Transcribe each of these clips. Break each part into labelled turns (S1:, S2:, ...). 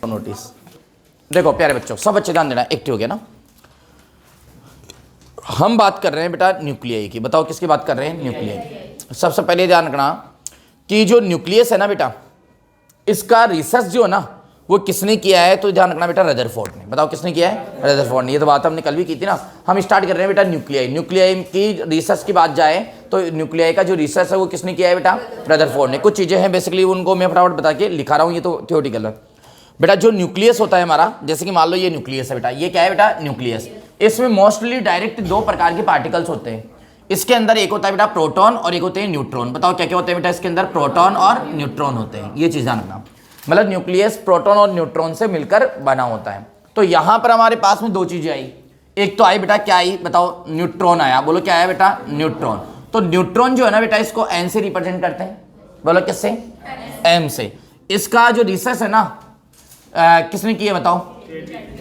S1: Notice. देखो प्यारे बच्चों, सब बच्चे ध्यान देना, एक्टिव हो गया ना। हम बात कर रहे हैं बेटा न्यूक्लियाई की। बताओ किसकी बात कर रहे हैं? न्यूक्लियाई। सबसे पहले ध्यान रखना कि जो न्यूक्लियस है ना बेटा, इसका रिसर्च जो है ना वो किसने किया है? तो ध्यान रखना बेटा, रदरफोर्ड ने। बताओ किसने किया है? रदरफोर्ड ने। ये तो बात हमने कल भी की थी ना। हम स्टार्ट कर रहे हैं बेटा न्यूक्लियाई। न्यूक्लियाई की रिसर्च की बात जाए तो न्यूक्लियाई का जो रिसर्च है वो किसने किया है बेटा? रदरफोर्ड ने। कुछ चीज़ें हैं बेसिकली, उनको मैं फटाफट बता के लिखा रहा हूँ, ये तो थ्योरेटिकल है बेटा। जो न्यूक्लियस होता है हमारा, जैसे कि मान लो ये न्यूक्लियस है बेटा, ये क्या है बेटा? न्यूक्लियस। इसमें मोस्टली डायरेक्ट दो प्रकार के पार्टिकल्स होते हैं। इसके अंदर एक होता है बेटा प्रोटॉन और एक होते हैं न्यूट्रॉन। बताओ क्या क्या होते हैं बेटा इसके अंदर? प्रोटॉन और न्यूट्रॉन होते हैं। ये चीज़ ध्यान रखना, मतलब न्यूक्लियस प्रोटॉन और न्यूट्रॉन से मिलकर बना होता है। तो यहाँ पर हमारे पास में दो चीज़ें आई। एक तो आई बेटा, क्या आई बताओ? न्यूट्रॉन आया। बोलो क्या आया बेटा? न्यूट्रॉन। तो न्यूट्रॉन जो है ना बेटा, इसको एन से रिप्रेजेंट करते हैं। बोलो किससे? एम से। इसका जो रिसर्च है ना किसने किया बताओ?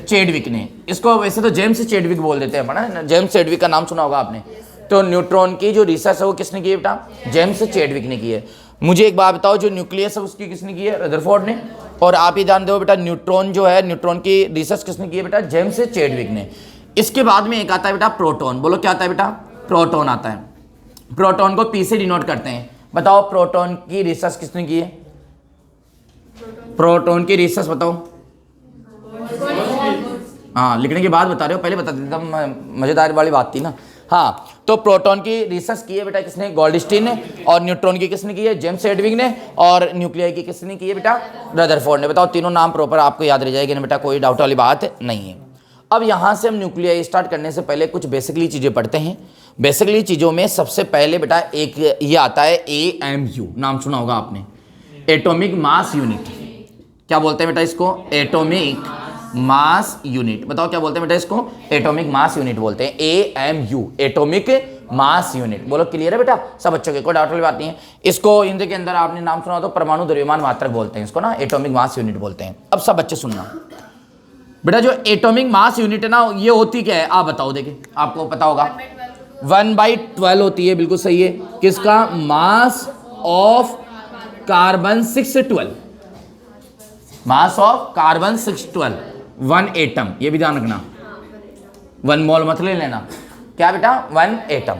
S1: चैडविक ने। इसको वैसे तो जेम्स चैडविक बोल देते हैं ना, जेम्स चैडविक का नाम सुना होगा आपने। तो न्यूट्रॉन की जो रिसर्च है वो किसने की है बेटा? जेम्स चैडविक ने की है। मुझे एक बात बताओ, जो न्यूक्लियस है उसकी किसने की है? रदरफोर्ड ने। और आप ये जान दो बेटा, न्यूट्रॉन जो है, न्यूट्रॉन की रिसर्च किसने की है बेटा? जेम्स चैडविक ने। इसके बाद में एक आता है बेटा प्रोटॉन। बोलो क्या आता है बेटा? प्रोटॉन आता है। प्रोटॉन को पी से डिनोट करते हैं। बताओ प्रोटॉन की रिसर्च किसने की है? प्रोटॉन की रिसर्च बताओ। हाँ, लिखने के बाद बता रहे हो, पहले बता देता, मजेदार वाली बात थी ना। हाँ, तो प्रोटॉन की रिसर्च की है बेटा किसने? गोल्डस्टीन ने। और न्यूट्रॉन की किसने की है? जेम्स चैडविक ने। और न्यूक्लियाई की किसने की है बेटा? रदरफोर्ड ने। बताओ तीनों नाम प्रॉपर आपको याद रह जाएगी ना बेटा, कोई डाउट वाली बात नहीं है। अब यहाँ से हम न्यूक्लियाई स्टार्ट करने से पहले कुछ बेसिकली चीज़ें पढ़ते हैं। बेसिकली चीज़ों में सबसे पहले बेटा एक ये आता है AMU, नाम सुना होगा आपने, एटॉमिक मास यूनिट। क्या बोलते हैं बेटा इसको? Atomic mass unit. बताओ क्या बोलते हैं बेटा इसको? एटॉमिक मास यूनिट बोलते हैं, AMU, एटॉमिक मास यूनिट। बोलो क्लियर है बेटा सब बच्चों के? कोई डाउट वाली बात नहीं है। इसको हिंदी के अंदर आपने नाम सुना हो तो परमाणु द्रव्यमान मात्रक बोलते हैं इसको ना, एटॉमिक मास यूनिट बोलते हैं। अब सब बच्चे सुनना बेटा, जो एटॉमिक मास यूनिट है ना, ये होती क्या है आप बताओ? देखिए आपको पता होगा 1/12 होती है। बिल्कुल सही है। किसका? Mass of carbon 612। Mass of carbon 612, 1 atom. ये भी ध्यान रखना, 1 मोल मत ले लेना। क्या बेटा? 1 एटम।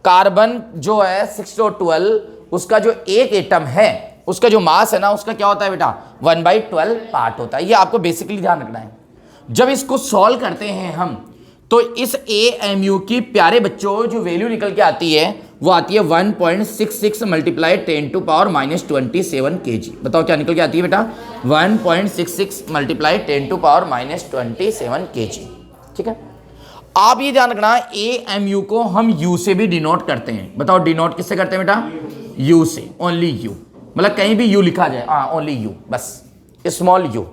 S1: कार्बन जो है 612, उसका जो एक एटम है उसका जो मास है ना, उसका क्या होता है बेटा? 1/12 पार्ट होता है। ये आपको बेसिकली ध्यान रखना है। जब इसको सॉल्व करते हैं हम, तो इस AMU की प्यारे बच्चों जो वैल्यू निकल के आती है वो आती है 1.66 मल्टीप्लाई 10⁻27 kg। बताओ क्या निकल के आती है बेटा? 1.66 मल्टीप्लाई 10⁻27 kg। ठीक है। आप ये ध्यान रखना, AMU को हम U से भी डिनोट करते हैं। बताओ डिनोट किससे करते हैं बेटा? U से, ओनली U। मतलब कहीं भी U लिखा जाए, हाँ ओनली U, बस स्मॉल u।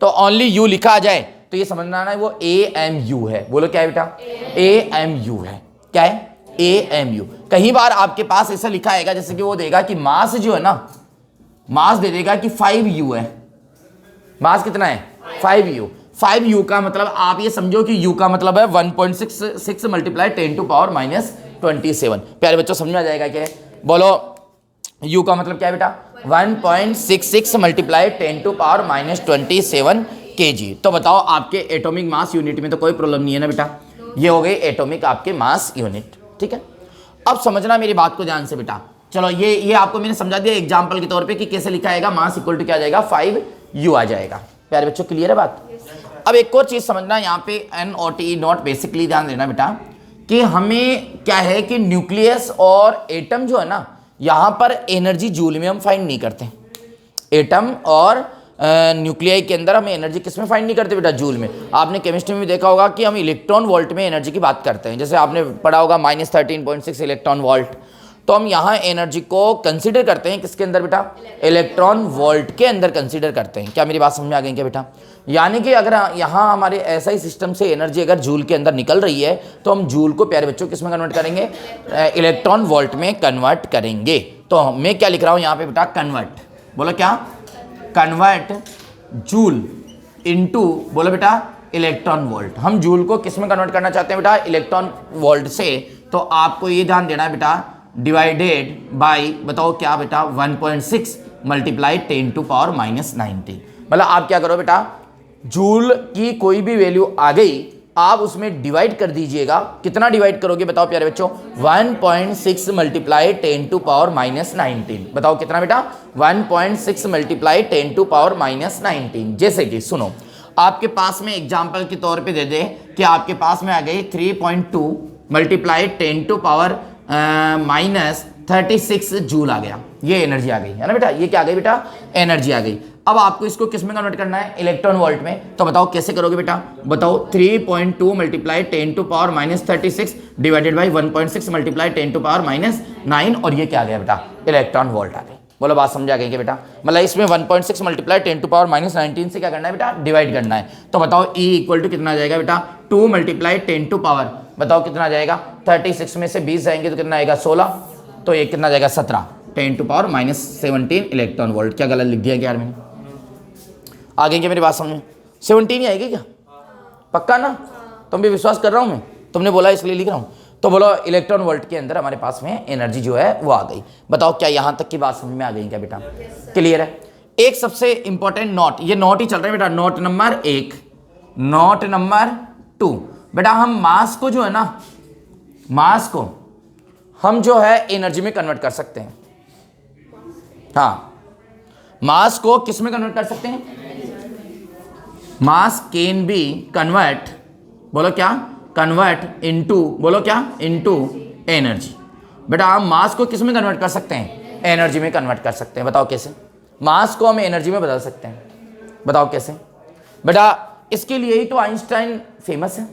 S1: तो ओनली U लिखा आ जाए तो ये समझना ना वो AMU है। बोलो क्या है बेटा? AMU है। क्या है? AMU। कई बार आपके पास ऐसा लिखा आएगा, जैसे कि वो देगा कि मास जो है ना, मास दे देगा कि 5U है। मास कितना है? 5U। 5U का मतलब आप ये समझो कि U का मतलब है 1.66 मल्टीप्लाई 10⁻27। प्यारे बच्चों समझ में आ जाएगा क्या है? बोलो U का मतलब क्या है बेटा? 1.66 मल्टीप्लाई 10⁻27 kg। तो बताओ आपके एटॉमिक मास यूनिट में तो कोई प्रॉब्लम नहीं है ना बेटा? ये हो गई एटॉमिक आपके मास यूनिट। ठीक है। अब समझना मेरी बात को ध्यान से बेटा। चलो ये आपको मैंने समझा दिया एग्जांपल के तौर पे कि कैसे लिखा आएगा। मास इक्वल टू क्या आ जाएगा? 5U आ जाएगा। प्यारे बच्चों क्लियर है बात? अब एक और चीज समझना, यहाँ पे NOT नॉट बेसिकली ध्यान देना बेटा कि हमें क्या है कि न्यूक्लियस और एटम जो है ना, यहाँ पर एनर्जी जूल में हम फाइंड नहीं करते। एटम और न्यूक्लियाई के अंदर हम एनर्जी किस में फाइंड नहीं करते बेटा? जूल में। आपने केमिस्ट्री में भी देखा होगा कि हम इलेक्ट्रॉन वोल्ट में एनर्जी की बात करते हैं। जैसे आपने पढ़ा होगा -13.6 इलेक्ट्रॉन वोल्ट। तो हम यहाँ एनर्जी को कंसीडर करते हैं किसके अंदर बेटा? इलेक्ट्रॉन वोल्ट के अंदर कंसीडर करते हैं। क्या मेरी बात समझ में आ गई क्या बेटा? यानी कि अगर यहाँ हमारे ऐसा ही सिस्टम से एनर्जी अगर जूल के अंदर निकल रही है तो हम जूल को प्यारे बच्चों किस में कन्वर्ट करेंगे? इलेक्ट्रॉन वोल्ट में कन्वर्ट करेंगे। तो मैं क्या लिख रहा हूँ यहाँ पे बेटा? कन्वर्ट। बोलो क्या? कन्वर्ट जूल इनटू, बोलो बेटा, इलेक्ट्रॉन वोल्ट। हम जूल को किस में कन्वर्ट करना चाहते हैं बेटा? इलेक्ट्रॉन वोल्ट से। तो आपको ये ध्यान देना है बेटा, डिवाइडेड बाय, बताओ क्या बेटा? 1.6 मल्टीप्लाई 10⁻90। मतलब आप क्या करो बेटा? जूल की कोई भी वैल्यू आ गई, आप उसमें डिवाइड कर दीजिएगा। कितना डिवाइड करोगे बताओ प्यारे बच्चों? 1.6 मल्टीप्लाई 10 टू पावर माइनस 19। बताओ कितना बेटा? 1.6 मल्टीप्लाई 10 टू पावर माइनस 19। जैसे कि सुनो, आपके पास में एग्जाम्पल के तौर पे दे दे कि आपके पास में आ गई 3.2 multiply 10 to power minus 36 joule आ गया। ये एनर्जी आ गई है ना बेटा, ये क्या आ गई बेटा? एनर्जी आ गई। अब आपको इसको किस में कन्वर्ट करना है? इलेक्ट्रॉन वोल्ट में। तो बताओ कैसे करोगे बेटा? बताओ 3.2 multiply 10 to power minus 36 divided by 1.6 multiply 10 to power minus 9, और ये क्या आ गया बेटा? इलेक्ट्रॉन वोल्ट आ गई। बोलो बात समझा गई क्या बेटा? मतलब इसमें 1.6 मल्टीप्लाई 10 टू पावर माइनस 19 से क्या करना है बेटा? डिवाइड करना है। तो बताओ E इक्वल टू कितना आ जाएगा बेटा? 2 मल्टीप्लाई 10 टू पावर, बताओ कितना आ जाएगा? 36 में से 20 जाएंगे तो कितना आएगा? 16। तो ये कितना आ जाएगा? 17 10 to power minus 17 electron volt. क्या गलत लिख दिया क्या यार मैंने? आ गई क्या मेरी बात समझ में? 17 ही आएगी क्या? पक्का ना? तुम भी विश्वास कर रहा हूँ मैं, तुमने बोला इसलिए लिख रहा हूँ। तो बोलो इलेक्ट्रॉन वोल्ट के अंदर हमारे पास में एनर्जी जो है वो आ गई। बताओ क्या यहाँ तक की बात समझ में आ गई क्या बेटा? क्लियर है? एक सबसे इंपॉर्टेंट नोट, ये नोट ही चल रहा है बेटा। नोट नंबर 1, नोट नंबर 2, बेटा हम मास को जो है ना, मास को हम जो है एनर्जी में कन्वर्ट कर सकते हैं। हाँ, मास को किस में कन्वर्ट कर सकते हैं? मास कैन बी कन्वर्ट, बोलो क्या? कन्वर्ट इनटू, बोलो क्या? Into energy. बेटा हम मास को किस में कन्वर्ट कर सकते हैं? एनर्जी में कन्वर्ट कर सकते हैं। बताओ कैसे? मास को हम एनर्जी में बदल सकते हैं। बताओ कैसे? बेटा इसके लिए ही तो आइंस्टाइन फेमस है,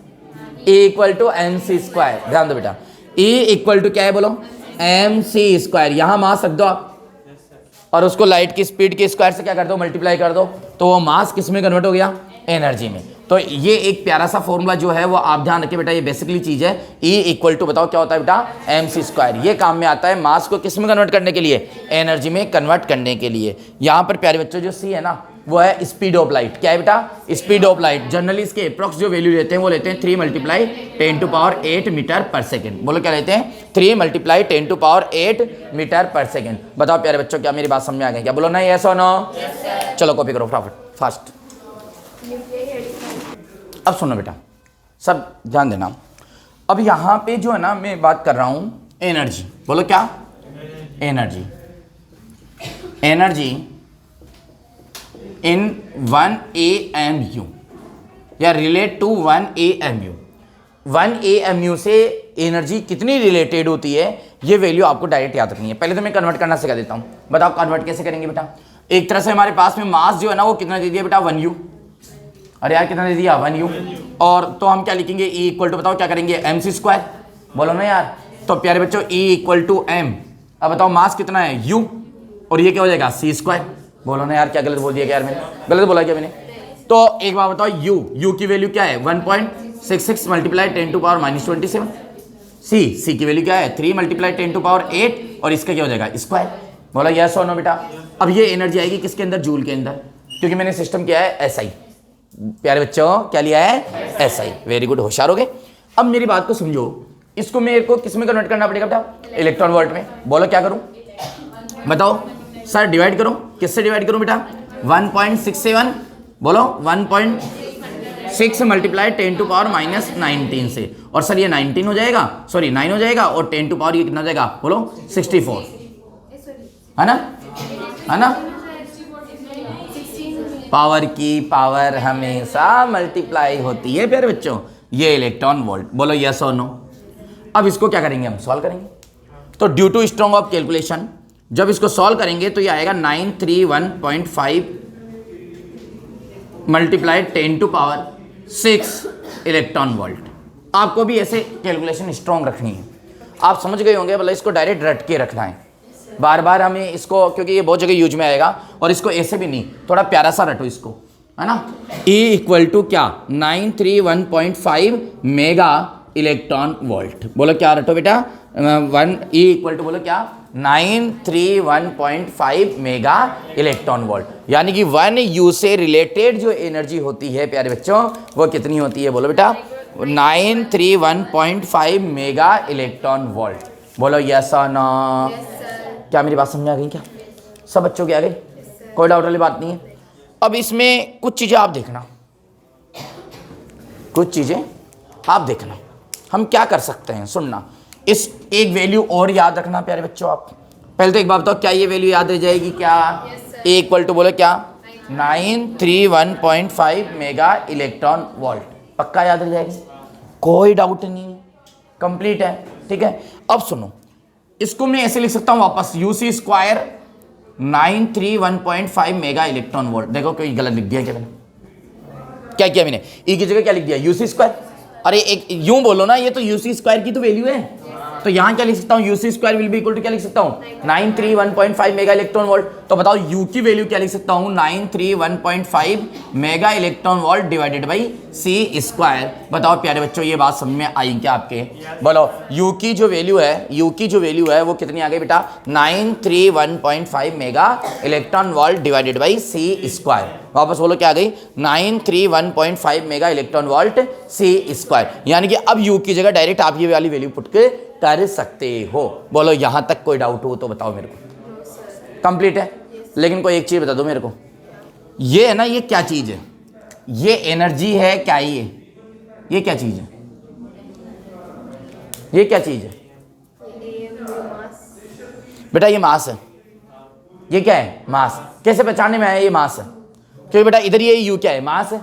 S1: E equal to M C square. ध्यान दो बेटा, E इक्वल टू क्या है बोलो? M C square. यहां मास रख दो आप और उसको लाइट की स्पीड के स्क्वायर से क्या कर दो? मल्टीप्लाई कर दो, तो वो मास किस में कन्वर्ट हो गया? एनर्जी में। तो ये एक प्यारा सा फॉर्मूला जो है वो आप ध्यान रखिए बेटा, ये बेसिकली चीज है। E इक्वल टू बताओ क्या होता है बेटा? M C square. ये काम में आता है मास को किस में कन्वर्ट करने के लिए? एनर्जी में कन्वर्ट करने के लिए। यहाँ पर प्यारे बच्चों जो C है ना, वो है स्पीड ऑफ लाइट। क्या है बेटा? Speed of light. जनरली इसके अप्रॉक्स जो वैल्यू लेते हैं वो लेते हैं 3 मल्टीप्लाई 10 टू पावर 8 मीटर पर सेकेंड। बोलो क्या लेते हैं? 3 मल्टीप्लाई 10 टू पावर 8 मीटर पर सेकेंड। बताओ प्यारे बच्चों क्या मेरी बात समझ में आ गई क्या? बोलो ना यस और नो। चलो कॉपी करो फटाफट फास्ट। अब सुनो बेटा, सब ध्यान देना। अब यहाँ पे जो है ना मैं बात कर रहा हूँ एनर्जी। बोलो क्या? एनर्जी। एनर्जी इन 1 AMU या रिलेट टू 1 AMU। 1 AMU से एनर्जी कितनी रिलेटेड होती है ये वैल्यू आपको डायरेक्ट याद रखनी है। पहले तो मैं कन्वर्ट करना सिखा देता हूँ। बताओ कन्वर्ट कैसे करेंगे बेटा? एक तरह से हमारे पास में मास जो है ना वो कितना दे दिया बेटा? 1U। अरे यार कितना दे दिया? 1U। और तो हम क्या लिखेंगे? E इक्वल टू बताओ क्या करेंगे? M C square. बोलो ना यार। तो प्यारे बच्चों E इक्वल टू एम। अब बताओ मास कितना है? U, और ये क्या हो जाएगा? C square. बोलो ना यार, क्या गलत बोल दिया क्या यार मैंने? गलत बोला क्या मैंने? तो एक बार बताओ U की वैल्यू क्या है? 1.66 multiply 10 to power minus 27। C की वैल्यू क्या है? 3 मल्टीप्लाई 10 टू पावर 8, और इसका क्या हो जाएगा? स्क्वायर। बोला यस और नो बेटा? अब ये एनर्जी आएगी किसके अंदर? जूल के अंदर, क्योंकि मैंने सिस्टम किया है SI। प्यारे बच्चों क्या लिया है? SI। वेरी गुड, होशियार हो गए। अब मेरी बात को समझो, इसको मेरे को किस में कन्वर्ट करना पड़ेगा बेटा? इलेक्ट्रॉन वोल्ट में। बोलो क्या करूं? बताओ सर। डिवाइड करो। किससे डिवाइड करूं बेटा? 1.67। बोलो 1.6 मल्टीप्लाई 10 टू पावर माइनस 19 से। और सर ये 19 हो जाएगा, सॉरी 9 हो जाएगा, और 10 टू पावर ये कितना हो जाएगा? बोलो 64, है ना? है ना? पावर की पावर हमेशा मल्टीप्लाई होती है प्यारे बच्चों। ये इलेक्ट्रॉन वोल्ट। बोलो यस और नो। अब इसको क्या करेंगे? हम सॉल्व करेंगे। तो due to strong of calculation जब इसको सॉल्व करेंगे तो ये आएगा 931.5 multiply 10 to power 6 electron volt. आपको भी ऐसे कैलकुलेशन स्ट्रॉन्ग रखनी है। आप समझ गए होंगे, मतलब इसको डायरेक्ट रट के रखना है। बार बार हमें इसको, क्योंकि ये बहुत जगह यूज में आएगा, और इसको ऐसे भी नहीं, थोड़ा प्यारा सा रटो इसको, है ना? E इक्वल टू क्या? 931.5 मेगा इलेक्ट्रॉन वोल्ट। बोलो क्या रटो बेटा? E इक्वल टू बोलो क्या? 931.5 मेगा इलेक्ट्रॉन वोल्ट। यानी कि 1U से रिलेटेड जो एनर्जी होती है प्यारे बच्चों वो कितनी होती है? बोलो बेटा 931.5 मेगा इलेक्ट्रॉन वोल्ट। बोलो यस और नो। क्या मेरी बात समझ आ गई क्या? सब बच्चों की आ गई? कोई डाउट वाली बात नहीं है। अब इसमें कुछ चीज़ें आप देखना, कुछ चीज़ें आप देखना हम क्या कर सकते हैं, सुनना। इस एक वैल्यू और याद रखना प्यारे बच्चों। आप पहले तो एक बात बताओ, क्या ये वैल्यू याद रह जाएगी? क्या ए इक्वल टू बोले क्या 931.5 मेगा इलेक्ट्रॉन वोल्ट, पक्का याद रह जाएगी, कोई डाउट नहीं है, कंप्लीट है। ठीक है, अब सुनो, इसको मैं ऐसे लिख सकता हूं वापस, UC square 931.5 mega electron volt. देखो कोई गलत लिख दिया क्या मैंने? क्या किया मैंने? ई की जगह क्या लिख दिया? UC square. अरे एक यूं बोलो ना, ये तो यूसी स्क्वायर की तो वैल्यू है, तो यहां क्या लिख सकता हूं? U C square will be equal to क्या लिख सकता हूं? 931.5 मेगा इलेक्ट्रॉन वोल्ट। तो बताओ यू की वैल्यू क्या लिख सकता हूं? 931.5 mega electron volt divided by C square. बताओ प्यारे बच्चों, ये बात समझ में आई क्या आपके? बोलो यू की जो वैल्यू है, यू की जो वैल्यू है वो कितनी आ गई बेटा? 931.5 mega electron volt divided by C square. वापस बोलो क्या आ गई? 931.5 mega electron volt C square. यानी कि अब यू की जगह डायरेक्ट आप ये वाली वैल्यू पुट के कर सकते हो। बोलो यहां तक कोई डाउट हो तो बताओ मेरे को। कंप्लीट है। लेकिन कोई एक चीज बता दो मेरे को, ये है ना, ये क्या चीज है? ये एनर्जी है क्या? ये क्या चीज है? ये क्या चीज है बेटा? ये मास है। ये क्या है? मास। कैसे पहचानने में आया ये मास है? क्योंकि बेटा इधर ये यू क्या है? मास है।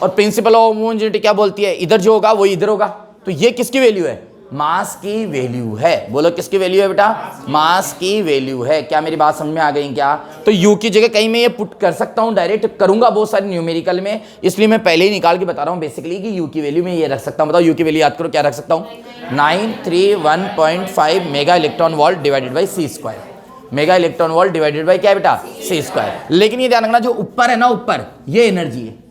S1: और प्रिंसिपल ऑफ होमोजेनिटी क्या बोलती है? इधर जो होगा वो इधर होगा। तो ये किसकी वैल्यू है? मास की वैल्यू है। बोलो किसकी वैल्यू है बेटा? मास की वैल्यू है। क्या मेरी बात समझ में आ गई क्या? तो यू की जगह कहीं मैं ये पुट कर सकता हूं, डायरेक्ट करूंगा बहुत सारे न्यूमेरिकल में, इसलिए मैं पहले ही निकाल के बता रहा हूं बेसिकली कि यू की वैल्यू में ये रख सकता हूं। बताओ यू की वैल्यू याद करो, क्या रख सकता हूं? 931.5 mega electron volt divided by C square. Mega electron volt divided by क्या है बेटा? C square. लेकिन ये ध्यान रखना, जो ऊपर है ना, ऊपर ये एनर्जी है।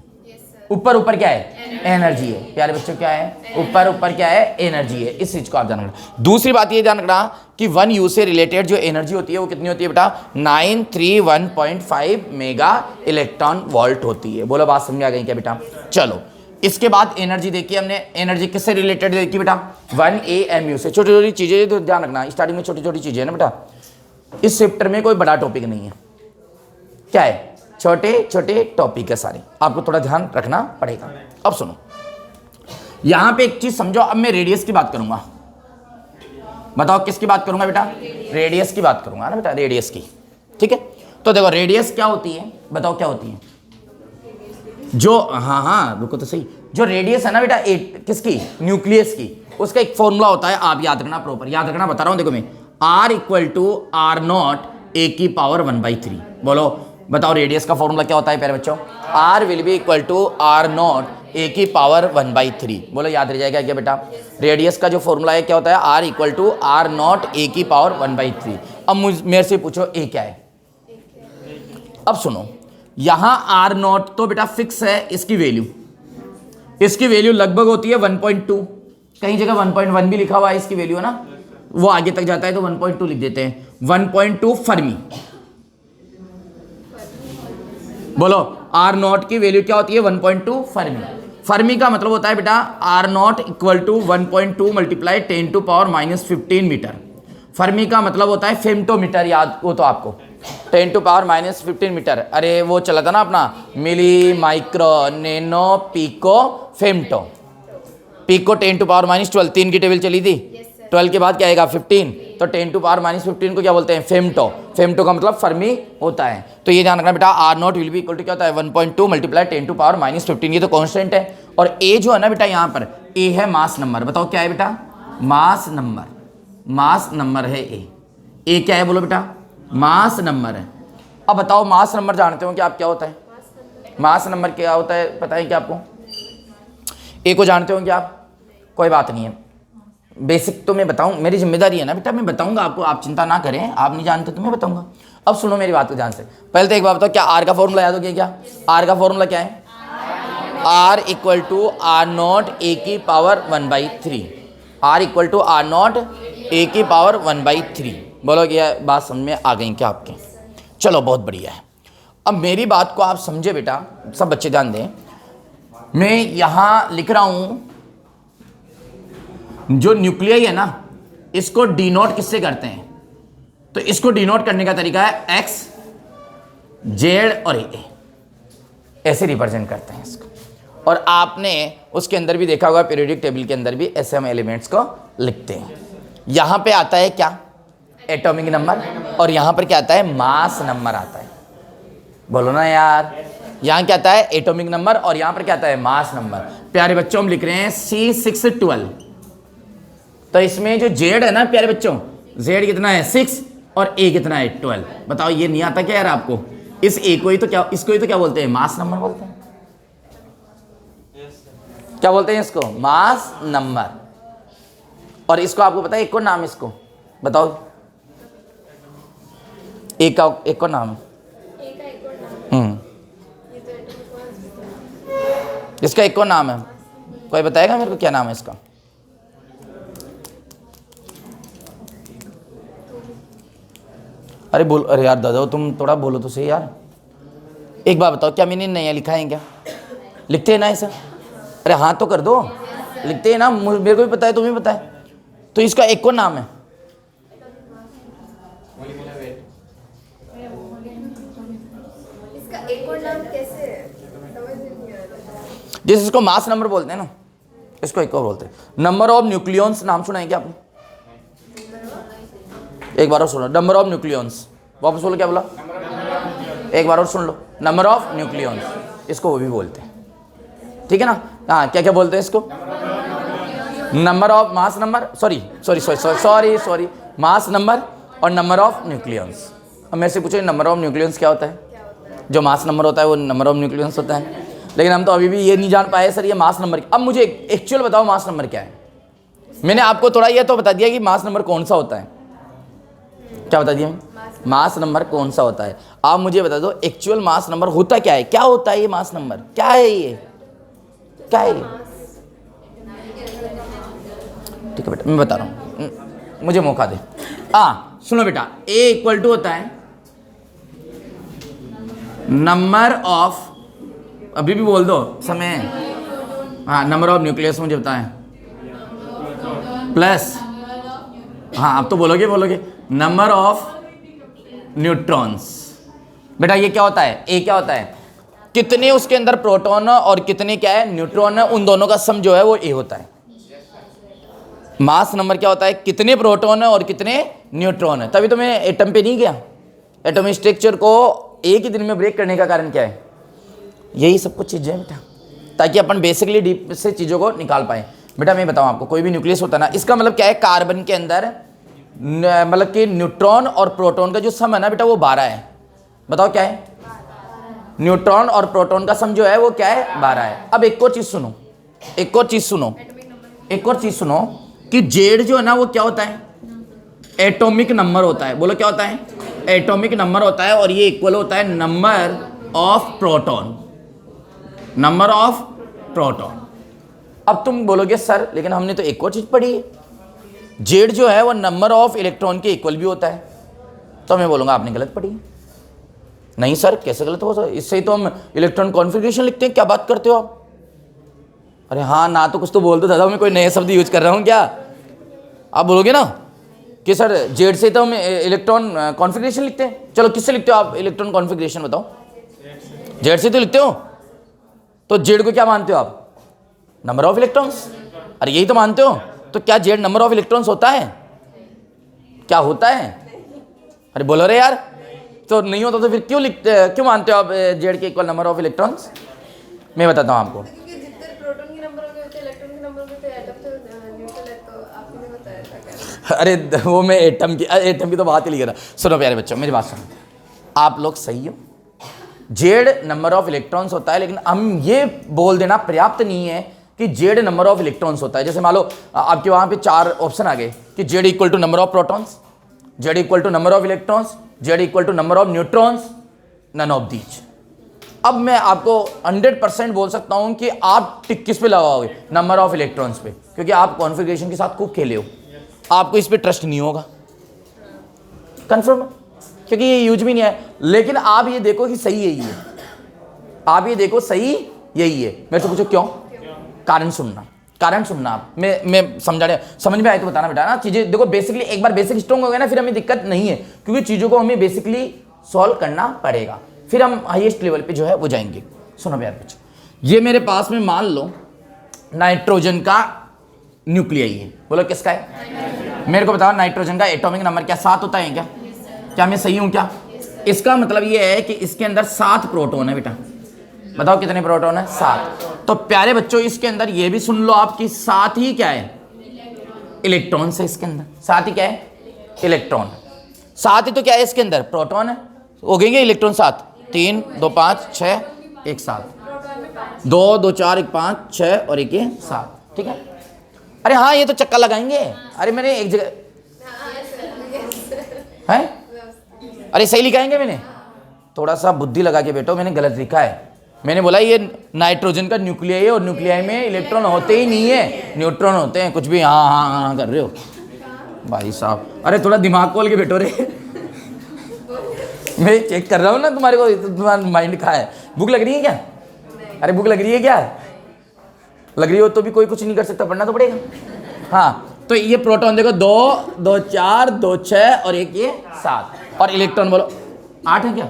S1: ऊपर क्या है? एनर्जी है। प्यारे बच्चों क्या है? ऊपर क्या है? एनर्जी है। इस चीज को आप ध्यान रखना। दूसरी बात ये ध्यान रखना कि 1 यू से रिलेटेड जो एनर्जी होती है वो कितनी होती है बेटा? 931.5 मेगा इलेक्ट्रॉन वोल्ट होती है। बोलो बात समझ आ गई क्या बेटा? चलो इसके बाद एनर्जी देखी हमने। एनर्जी किससे रिलेटेड देखी बेटा? 1 AMU से। छोटी छोटी चीजें तो ध्यान रखना, स्टार्टिंग में छोटी छोटी चीजें है ना बेटा। इस चैप्टर में कोई बड़ा टॉपिक नहीं है, क्या है? छोटे छोटे टॉपिक है सारे, आपको थोड़ा ध्यान रखना पड़ेगा। अब सुनो, यहां पे एक चीज समझो। अब मैं रेडियस की बात करूंगा। बताओ किसकी बात करूंगा बेटा? रेडियस की बात करूंगा ना बेटा, रेडियस की। ठीक है, तो देखो रेडियस क्या होती है? बताओ क्या होती है? जो हाँ रुको तो सही, जो रेडियस है ना बेटा किसकी? न्यूक्लियस की, उसका एक फॉर्मूला होता है, आप याद रखना, प्रॉपर याद रखना, बता रहा हूं। देखो मैं R equal to R0 A की पावर 1/3। बोलो बताओ रेडियस का फॉर्मूला क्या होता है प्यारे बच्चों? R will be equal to R0 A की पावर 1/3। बोलो याद रह जाएगा क्या बेटा? रेडियस का जो फॉर्मूला है क्या होता है? R equal to R0 A की पावर 1/3। अब मेरे से पूछो A क्या है? अब सुनो, यहां R0 तो बेटा फिक्स है, इसकी वैल्यू लगभग होती है 1.2, कहीं जगह 1.1 भी लिखा हुआ है इसकी वैल्यू है ना, वो आगे तक जाता है तो 1.2 लिख देते हैं। 1.2 फर्मी। बोलो R0 की वैल्यू क्या होती है? 1.2 फर्मी। फर्मी का मतलब होता है बेटा R0 equal to 1.2 multiply 10 to power -15 metre. Fermi का मतलब होता है फेम्टोमीटर, याद हो तो आपको, 10 टू पावर -15 मीटर। अरे वो चला था ना अपना milli, micro, nano, pico, femto. Pico 10 to power -12, 3 की टेबल चली थी। 12 के बाद क्या आएगा? 15। तो 10 टू पावर -15 को क्या बोलते हैं? फेम्टो। फेम्टो का मतलब फर्मी होता है। तो ये ध्यान रखना बेटा, R0 will be equal to क्या होता है? 1.2 मल्टीप्लाई 10 टू पावर -15। ये तो कांस्टेंट है। और ए जो है ना बेटा, यहाँ पर ए है मास नंबर। बताओ क्या है बेटा? Mass number. मास नंबर है ए क्या है? बोलो बेटा मास नंबर है। अब बताओ मास नंबर जानते हो कि आप क्या होता है? मास नंबर क्या होता है पता है क्या आपको? ए को जानते हो क्या आप? कोई बात नहीं है, बेसिक तो मैं बताऊं, मेरी जिम्मेदारी है ना बेटा, मैं बताऊंगा आपको, आप चिंता ना करें। आप नहीं जानते तो मैं बताऊंगा। अब सुनो मेरी बात को ध्यान से। पहले तो एक बात बताओ, क्या आर का फॉर्मूला याद हो गया क्या? आर का फॉर्मूला क्या है? R equal to R0 A की power 1/3। R equal to R0 A की पावर 1/3। बोलो ये बात समझ में आ गई क्या आपके? चलो बहुत बढ़िया है। अब मेरी बात को आप समझे बेटा, सब बच्चे ध्यान दें। मैं यहां लिख रहा हूं, जो न्यूक्लियाई है ना, इसको डिनोट किससे करते हैं? तो इसको डिनोट करने का तरीका है X, Z और A, ऐसे रिप्रेजेंट करते हैं इसको। और आपने उसके अंदर भी देखा होगा पीरियोडिक टेबल के अंदर भी ऐसे हम एलिमेंट्स को लिखते हैं। यहाँ पे आता है क्या, एटॉमिक नंबर, और यहाँ पर क्या आता है, मास नंबर आता है। बोलो ना यार, यहाँ क्या आता है, एटॉमिक नंबर, और यहाँ पर क्या आता है, मास नंबर। प्यारे बच्चों हम लिख रहे हैं C612, तो इसमें जो जेड है ना प्यारे बच्चों, जेड कितना है 6 और ए कितना है 12। बताओ ये नहीं आता क्या यार आपको, इस ए को ही तो क्या, इसको ही तो क्या बोलते हैं, मास नंबर बोलते हैं। क्या बोलते हैं इसको, मास नंबर। और इसको आपको पता है एक और नाम है इसको, बताओ एक और नाम है। इसका एक और नाम है, कोई बताएगा मेरे को क्या नाम है इसका। अरे बोल, अरे यार दादा तुम थोड़ा बोलो तो सही यार। एक बार बताओ, क्या मैंने नया लिखा है क्या, लिखते हैं ना ऐसा, अरे हाँ तो कर दो, लिखते हैं ना, मेरे को भी पता है तुम्हें पता है। तो इसका एक और नाम है,
S2: इसका एक और नाम कैसे है, समझ नहीं आ रहा।
S1: जिस इसको मास नंबर बोलते हैं ना, इसको एक और बोलते हैं नंबर ऑफ न्यूक्लियॉन्स। नाम सुना है क्या आपने, एक बार और सुनो, नंबर ऑफ न्यूक्लियॉन्स, वापस बोलो क्या बोला, एक बार और सुन लो, नंबर ऑफ न्यूक्लियॉन्स, इसको वो भी बोलते हैं, ठीक है ना। हाँ क्या क्या बोलते हैं इसको, number of mass number, sorry mass number और नंबर ऑफ न्यूक्लियॉन्स। अब मेरे से पूछो नंबर ऑफ न्यूक्लियॉन्स क्या होता है, जो मास नंबर होता है वो नंबर ऑफ न्यूक्लियॉन्स होता है, लेकिन हम तो अभी भी ये नहीं जान पाए सर ये मास नंबर। अब मुझे एक्चुअल बताओ मास नंबर क्या है। मैंने आपको थोड़ा ये तो बता दिया कि मास नंबर कौन सा होता है, क्या बता दिया, मास नंबर कौन सा होता है। आप मुझे बता दो एक्चुअल मास नंबर होता क्या है, क्या होता है ये मास नंबर, क्या है ये, क्या है ये। ठीक है बेटा मैं बता रहा हूँ, मुझे मौका दे। सुनो बेटा, ए इक्वल टू होता है नंबर ऑफ, अभी भी बोल दो समय है, हाँ नंबर ऑफ न्यूक्लियस मुझे बताएं, प्लस, हाँ आप तो बोलोगे नंबर ऑफ न्यूट्रॉन्स। बेटा ये क्या होता है, ए क्या होता है, कितने उसके अंदर प्रोटॉन और कितने क्या है न्यूट्रॉन है, उन दोनों का सम जो है वो ए होता है। मास नंबर क्या होता है, कितने प्रोटॉन है और कितने न्यूट्रॉन है। तभी तो मैं एटम पे नहीं गया, एटॉमिक स्ट्रक्चर को एक ही दिन में ब्रेक करने का कारण क्या है, यही सब कुछ चीज़ें बेटा, ताकि अपन बेसिकली डीप से चीज़ों को निकाल पाए। बेटा मैं बताऊं आपको, कोई भी न्यूक्लियस होता है ना, इसका मतलब क्या है, कार्बन के अंदर मतलब कि न्यूट्रॉन और प्रोटॉन का जो सम है ना बेटा वो 12 है। बताओ क्या है, न्यूट्रॉन और प्रोटॉन का सम जो है वो क्या है, 12 है। अब एक और चीज़ सुनो कि जेड जो है ना वो क्या होता है, एटॉमिक नंबर होता है। बोलो क्या होता है, एटॉमिक नंबर होता है, और ये इक्वल होता है number of proton, number of proton. अब तुम बोलोगे सर लेकिन हमने तो एक और चीज पढ़ी है, जेड जो है वो नंबर ऑफ इलेक्ट्रॉन के इक्वल भी होता है। तो मैं बोलूंगा आपने गलत पढ़ी है। नहीं सर कैसे गलत हो सर, इससे ही तो हम इलेक्ट्रॉन कॉन्फ़िगरेशन लिखते हैं, क्या बात करते हो आप। अरे हाँ ना तो कुछ तो बोल दो दादा, मैं कोई नए शब्द यूज कर रहा हूँ क्या। आप बोलोगे ना कि सर जेड से तो हम इलेक्ट्रॉन कॉन्फ़िगरेशन लिखते हैं। चलो किससे लिखते हो आप इलेक्ट्रॉन कॉन्फ़िगरेशन, बताओ। जेड से तो लिखते हो, तो जेड को क्या मानते हो आप, नंबर ऑफ इलेक्ट्रॉन्स। अरे यही तो मानते हो, तो क्या जेड नंबर ऑफ इलेक्ट्रॉन्स होता है, क्या होता है। अरे बोलो रे यार, तो नहीं होता तो फिर क्यों मानते हो आप जेड के इक्वल नंबर ऑफ इलेक्ट्रॉन्स। मैं बताता हूँ आपको,
S2: क्योंकि जितने प्रोटॉन के नंबर होते हैं इलेक्ट्रॉन के नंबर होते हैं, एटम तो न्यूट्रल है, तो आपने बताया था क्या।
S1: अरे वो मैं एटम की तो बात ही नहीं कर रहा। सुनो प्यारे बच्चों मेरी बात सुनो, आप लोग सही हो, जेड नंबर ऑफ इलेक्ट्रॉन्स होता है, लेकिन हम ये बोल देना पर्याप्त नहीं है कि जेड नंबर ऑफ इलेक्ट्रॉन्स होता है। जैसे मान लो आपके वहाँ पे 4 ऑप्शन आ गए कि Z equal to number of protons, Z equal to number of electrons, Z equal to number of neutrons, none of these. अब मैं आपको 100% बोल सकता हूं कि आप टिक किस पे लगाओगे, नंबर ऑफ इलेक्ट्रॉन्स पे, क्योंकि आप कॉन्फ़िगरेशन के साथ खूब खेले हो, आपको इस पे ट्रस्ट नहीं होगा, कंफर्म, क्योंकि ये यूज भी नहीं है। लेकिन आप ये देखो कि सही यही है, आप ये देखो सही यही है। मेरे से पूछो क्यों, कारण सुनना आप, मैं समझा रहे, समझ में आए तो बताना बेटा ना। चीजें देखो बेसिकली एक बार बेसिक स्ट्रॉन्ग हो गए ना, फिर हमें दिक्कत नहीं है, क्योंकि चीजों को हमें बेसिकली सॉल्व करना पड़ेगा, फिर हम हाईएस्ट लेवल पे जो है वो जाएंगे। सुनो प्यार बच्चों, ये मेरे पास में मान लो नाइट्रोजन का न्यूक्लियाई है, बोलो किसका है? मेरे को बताओ नाइट्रोजन का एटॉमिक नंबर क्या 7 होता है क्या? क्या मैं सही हूं क्या? इसका मतलब ये है कि इसके अंदर 7 प्रोटॉन है बेटा। बताओ कितने प्रोटॉन है? 7। तो प्यारे बच्चों इसके अंदर ये भी सुन लो आपकी 7 ही क्या है? इलेक्ट्रॉन है इसके अंदर। 7 ही क्या है? इलेक्ट्रॉन। 7 ही तो क्या है इसके अंदर? प्रोटॉन है। हो गएंगे इलेक्ट्रॉन 7, 3 2 5 6 1 7, 2 2 4 1 5 6 और 1 ये 7, ठीक है। अरे हाँ ये तो चक्का लगाएंगे। अरे मैंने एक जगह है, अरे सही लिखाएंगे मैंने, थोड़ा सा बुद्धि लगा के बैठो, मैंने गलत लिखा है। मैंने बोला ये नाइट्रोजन का न्यूक्लियाई है और न्यूक्लियाई में इलेक्ट्रॉन होते ही नहीं है, न्यूट्रॉन होते हैं। कुछ भी हाँ हाँ हाँ कर रहे हो भाई साहब। अरे थोड़ा दिमाग खोल के बैठो रे। मैं चेक कर रहा हूँ ना तुम्हारे को, तुम्हारा माइंड कहाँ है? भूख लग रही है क्या? अरे भूख लग रही है क्या? लग रही हो तो भी कोई कुछ नहीं कर सकता, पढ़ना तो पड़ेगा। हाँ तो ये प्रोटॉन देखो 2 2 4 2 6 और 1 ये 7, और इलेक्ट्रॉन बोलो 8 है क्या?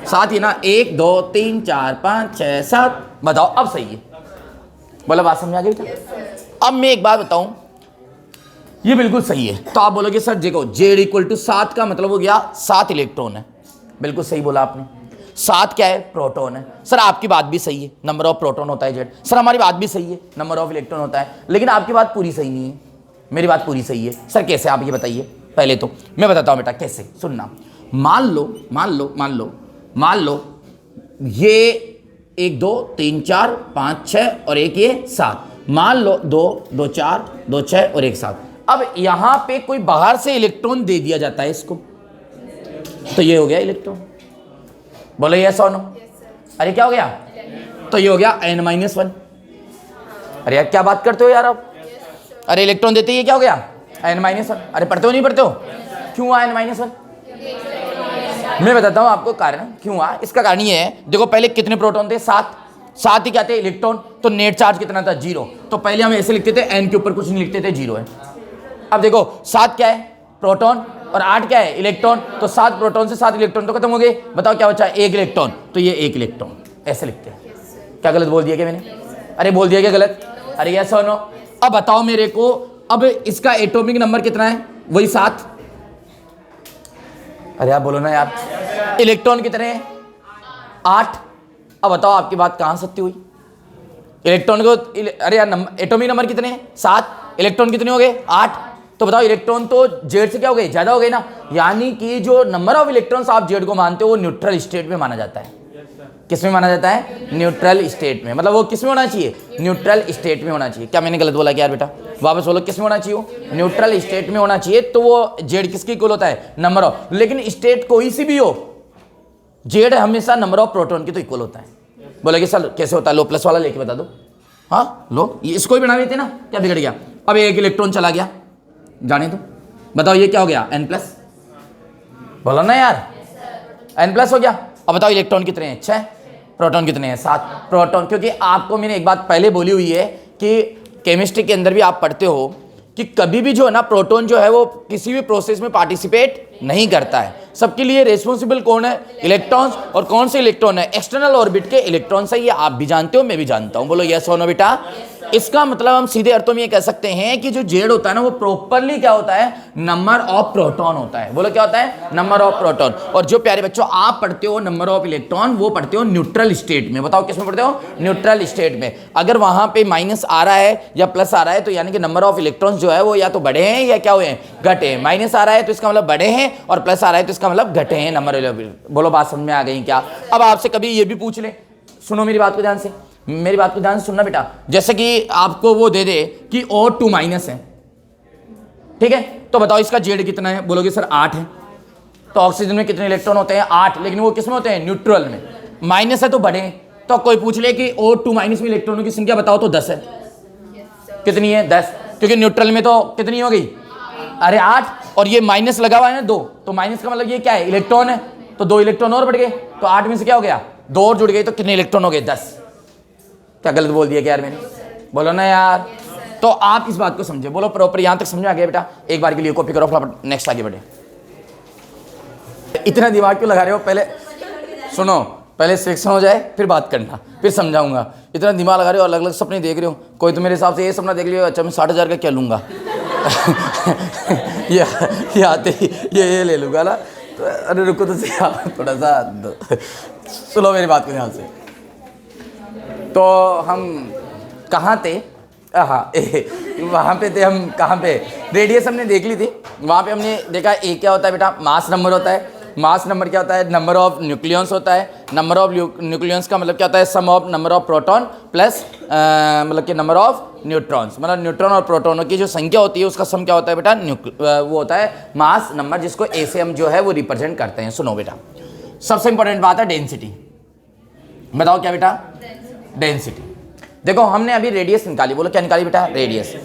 S1: 7 ही ना, 1 2 3 4 5 6 7। बताओ अब सही है? बोला बात समझ आ गई था? अब मैं एक बात बताऊं, ये बिल्कुल सही है। तो आप बोलोगे सर देखो जेड इक्वल टू 7 का मतलब हो गया 7 इलेक्ट्रॉन है। बिल्कुल सही बोला आपने। 7 क्या है? प्रोटॉन है। सर आपकी बात भी सही है, नंबर ऑफ प्रोटॉन होता है जेड। सर हमारी बात भी सही है, नंबर ऑफ इलेक्ट्रॉन होता है। लेकिन आपकी बात पूरी सही नहीं है, मेरी बात पूरी सही है। सर कैसे? आप ये बताइए। पहले तो मैं बताता हूं बेटा कैसे, सुनना। मान लो ये 1 2 3 4 5 6 और 1 ये 7। मान लो 2 2 4 2 6 और 1 7। अब यहां पे कोई बाहर से इलेक्ट्रॉन दे दिया जाता है इसको, तो ये हो गया इलेक्ट्रॉन। बोलो यस और नो? अरे क्या हो गया? तो ये हो गया n-1। अरे यार क्या बात करते हो यार आप? अरे इलेक्ट्रॉन देते ही क्या हो गया? n-1। अरे पढ़ते हो नहीं पढ़ते हो? क्यों आया n-1? मैं बताता हूं आपको कारण क्यों आया। इसका कारण ये है, देखो पहले कितने प्रोटॉन थे? 7 ही क्या थे? इलेक्ट्रॉन। तो नेट चार्ज कितना था? 0। तो पहले हम ऐसे लिखते थे, n के ऊपर कुछ नहीं लिखते थे, 0 है। अब देखो 7 क्या है? प्रोटॉन, और 8 क्या है? इलेक्ट्रॉन। तो 7 प्रोटॉन से 7 इलेक्ट्रॉन तो खत्म हो गए। बताओ क्या बचा? 1 इलेक्ट्रॉन। तो ये 1 इलेक्ट्रॉन ऐसे लिखते हैं। क्या गलत बोल दिया क्या मैंने? अरे बोल दिया क्या गलत? अरे यस और नो? अब बताओ मेरे को, अब इसका एटॉमिक नंबर कितना है? वही 7। अरे आप बोलो ना यार। इलेक्ट्रॉन कितने हैं? 8। अब बताओ आपकी बात कहां सत्य हुई? इलेक्ट्रॉन को अरे यार एटॉमिक नंबर कितने हैं? 7। इलेक्ट्रॉन कितने हो गए? 8। तो बताओ इलेक्ट्रॉन तो जेड से क्या हो गए? ज्यादा हो गए ना। यानी कि जो नंबर ऑफ इलेक्ट्रॉन्स आप जेड को मानते हो वो न्यूट्रल स्टेट में माना जाता है। किस में माना जाता है? न्यूट्रल स्टेट में। मतलब वो किस में होना चाहिए? न्यूट्रल स्टेट में होना चाहिए। क्या मैंने गलत बोला क्या यार बेटा? वापस बोलो किस में होना चाहिए? न्यूट्रल स्टेट में होना चाहिए। तो वो जेड किसके इक्वल होता है? Number of. लेकिन स्टेट कोई सी भी हो, जेड हमेशा नंबर ऑफ प्रोटॉन के तो इक्वल होता है। बोले कि सर कैसे होता है? लो प्लस वाला लेके बता दो। हाँ लो, इसको ही बना देते ना, क्या बिगड़ गया? अब 1 इलेक्ट्रॉन चला गया, जाने दो। बताओ ये क्या हो गया? n+। बोलो ना यार, n+ हो गया। अब बताओ इलेक्ट्रॉन कितने हैं? 6। प्रोटॉन कितने हैं? 7 प्रोटॉन। क्योंकि आपको मैंने एक बात पहले बोली हुई है कि केमिस्ट्री के अंदर भी आप पढ़ते हो कि कभी भी जो है ना प्रोटॉन जो है वो किसी भी प्रोसेस में पार्टिसिपेट नहीं करता है। सबके लिए रेस्पॉन्सिबल कौन है? इलेक्ट्रॉन्स। और कौन से इलेक्ट्रॉन है? एक्सटर्नल ऑर्बिट के इलेक्ट्रॉन्स है। ये आप भी जानते हो, मैं भी जानता हूं। बोलो यस और नो बेटा? इसका मतलब हम सीधे अर्थों में ये कह सकते हैं कि जो जेड होता है ना वो प्रॉपरली क्या होता है? नंबर ऑफ प्रोटॉन होता है। बोलो क्या होता है? Number of proton. और जो प्यारे बच्चों आप पढ़ते हो नंबर ऑफ इलेक्ट्रॉन, वो पढ़ते हो न्यूट्रल स्टेट में। बताओ किस में पढ़ते हो? न्यूट्रल स्टेट में। अगर वहां पे माइनस आ रहा है या प्लस आ रहा है तो यानी कि नंबर ऑफ इलेक्ट्रॉन्स जो है वो या तो बढ़े हैं या क्या हुए हैं? घटे हैं। माइनस आ रहा है तो इसका मतलब बढ़े हैं, और प्लस आ रहा है तो इसका मतलब घटे हैं नंबर। बोलो बात समझ में आ गई क्या? अब आपसे कभी ये भी पूछ ले, सुनो मेरी बात को ध्यान से, मेरी बात को ध्यान से सुनना बेटा। जैसे कि आपको वो दे दे कि O2 माइनस है, ठीक है? तो बताओ इसका जेड कितना है? बोलोगे सर 8 है। तो ऑक्सीजन में कितने इलेक्ट्रॉन होते हैं? 8। लेकिन वो किस में होते हैं? न्यूट्रल में। माइनस है तो बढ़े। तो कोई पूछ ले कि O2 माइनस में इलेक्ट्रॉनों की संख्या बताओ, तो 10 है। कितनी है? 10। क्योंकि न्यूट्रल में तो कितनी हो गई? अरे 8। और ये माइनस लगा हुआ है ना 2, तो माइनस का मतलब ये क्या है? इलेक्ट्रॉन है। तो 2 इलेक्ट्रॉन और बढ़ गए, तो 8 में से क्या हो गया? 2 और जुड़ गए, तो कितने इलेक्ट्रॉन हो गए? 10। क्या गलत बोल दिया क्या यार मैंने? बोलो ना यार। तो आप इस बात को समझे। बोलो प्रॉपर यहां तक समझ आ गया बेटा? एक बार के लिए कॉपी करो, फटाफट नेक्स्ट आगे बढ़े। इतना दिमाग क्यों लगा रहे हो? पहले सुनो, पहले सिलेक्शन हो जाए फिर बात करना, फिर समझाऊंगा। इतना दिमाग लगा रहे हो, अलग अलग सपने देख रहे हो। कोई तो मेरे हिसाब से ये सपना देख लियो, अच्छा मैं 60,000 का क्या लूँगा ये आते ही ये ले लूँगा ना। तो अरे रुको तो सही, थोड़ा सा सुनो मेरी बात को ध्यान से। तो हम कहाँ थे? हाँ वहाँ पे थे हम। कहाँ पे? रेडियस हमने देख ली थी। वहाँ पे हमने देखा ए क्या होता है बेटा, मास नंबर होता है। मास नंबर क्या होता है? नंबर ऑफ न्यूक्लियंस होता है। नंबर ऑफ न्यूक्लियंस का मतलब क्या होता है? Sum of number of proton plus मतलब कि नंबर ऑफ न्यूट्रॉन्स। मतलब न्यूट्रॉन और प्रोटॉनों की जो संख्या होती है उसका सम क्या होता है बेटा? वो होता है मास नंबर, जिसको ए से हम जो है वो रिप्रेजेंट करते हैं। सुनो बेटा, सबसे इंपॉर्टेंट बात है डेंसिटी। बताओ क्या बेटा? डेंसिटी। देखो हमने अभी रेडियस निकाली, बोलो क्या निकाली बेटा? रेडियस।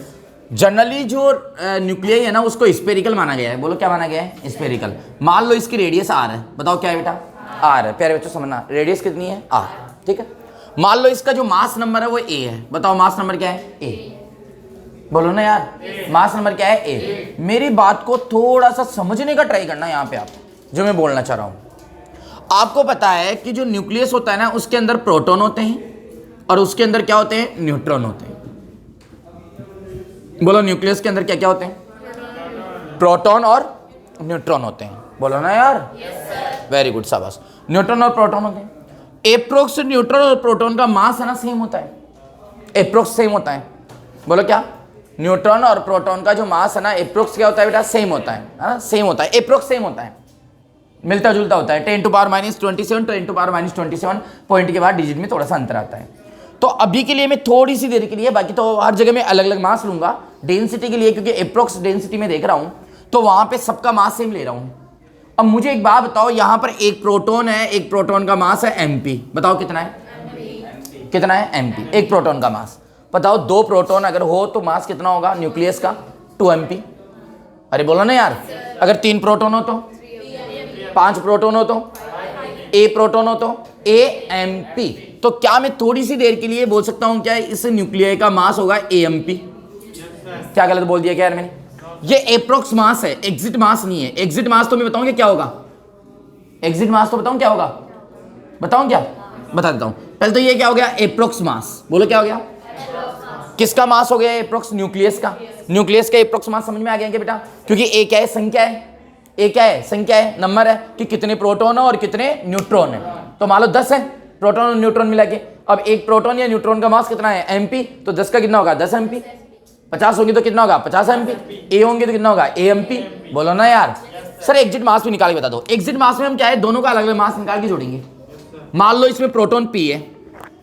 S1: जनरली जो न्यूक्लियाई है ना उसको स्फेरिकल माना गया है। बोलो क्या माना गया है? स्फेरिकल। मान लो इसकी रेडियस आर है। बताओ क्या है बेटा? आर है। प्यारे बच्चों समझना, रेडियस कितनी है? आर। ठीक है। मान लो इसका जो मास नंबर है वो ए है। बताओ मास नंबर क्या है? ए। बोलो ना यार, मास नंबर क्या है? ए। मेरी बात को थोड़ा सा समझने का ट्राई करना यहाँ पे आप, जो मैं बोलना चाह रहा हूँ। आपको पता है कि जो न्यूक्लियस होता है ना उसके अंदर प्रोटॉन होते हैं और उसके अंदर क्या होते हैं? न्यूट्रॉन होते हैं। बोलो न्यूक्लियस के अंदर क्या क्या होते हैं? प्रोटॉन और न्यूट्रॉन होते हैं। बोलो ना यार। वेरी गुड, शाबाश। न्यूट्रॉन और प्रोटॉन होते हैं। एप्रोक्स न्यूट्रॉन और प्रोटॉन का मास है ना सेम होता है। एप्रोक्स सेम होता है। बोलो क्या? न्यूट्रॉन और प्रोटॉन का जो मास है ना एप्रोक्स क्या होता है बेटा? सेम होता है ना, सेम होता है। एप्रोक्स सेम होता है, मिलता जुलता होता है। 10⁻⁻27 10⁻27 पॉइंट के बाद डिजिट में थोड़ा सा अंतर आता है। तो अभी के लिए मैं थोड़ी सी देर के लिए, बाकी तो हर जगह में अलग अलग मास लूंगा डेंसिटी के लिए, क्योंकि एप्रोक्स डेंसिटी में देख रहा हूं तो वहां पे सबका मास सेम ले रहा हूं। अब मुझे एक बात बताओ, यहां पर एक प्रोटॉन है, एक प्रोटॉन का मास है mp। बताओ कितना है? कितना है? mp। एक प्रोटॉन का मास। बताओ दो प्रोटॉन अगर हो तो मास कितना होगा न्यूक्लियस का? 2 mp। अरे बोलो ना यार। अगर 3 प्रोटॉन हो तो, 5 प्रोटॉन हो तो, ए प्रोटॉन हो तो AMP। तो क्या मैं थोड़ी सी देर के लिए बोल सकता हूं क्या इस न्यूक्लियाई का मास होगा AMP? क्या गलत बोल दिया क्या यार मैंने? ये एप्रोक्स मास है, एग्जिट मास नहीं है। एग्जिट मास तो मैं बताऊंगा क्या होगा? एग्जिट मास तो बताऊं क्या होगा? बताऊं क्या? बता देता हूं। पहले तो ये क्या हो गया? एप्रोक्स मास। बोलो क्या हो गया? किसका मास हो गया? एप्रोक्स न्यूक्लियस का। न्यूक्लियस का एप्रोक्स मास समझ में आ गया क्या बेटा? क्योंकि ए क्या है? संख्या है। ए क्या है? संख्या है, नंबर है कि कितने प्रोटॉन है और कितने न्यूट्रॉन है। तो मान लो 10 है प्रोटॉन और न्यूट्रॉन मिला के। अब एक प्रोटॉन या न्यूट्रॉन का मास कितना है? MP। तो 10 का कितना होगा? 10 MP। 50 होंगे तो कितना होगा? 50 MP। ए होंगे तो कितना होगा? AMP। बोलो ना यार। सर एग्जिट मास भी निकाल के बता दो। एग्जिट मास में हम क्या है? दोनों का अलग अलग मास निकाल के जोड़ेंगे। मान लो इसमें प्रोटॉन P है।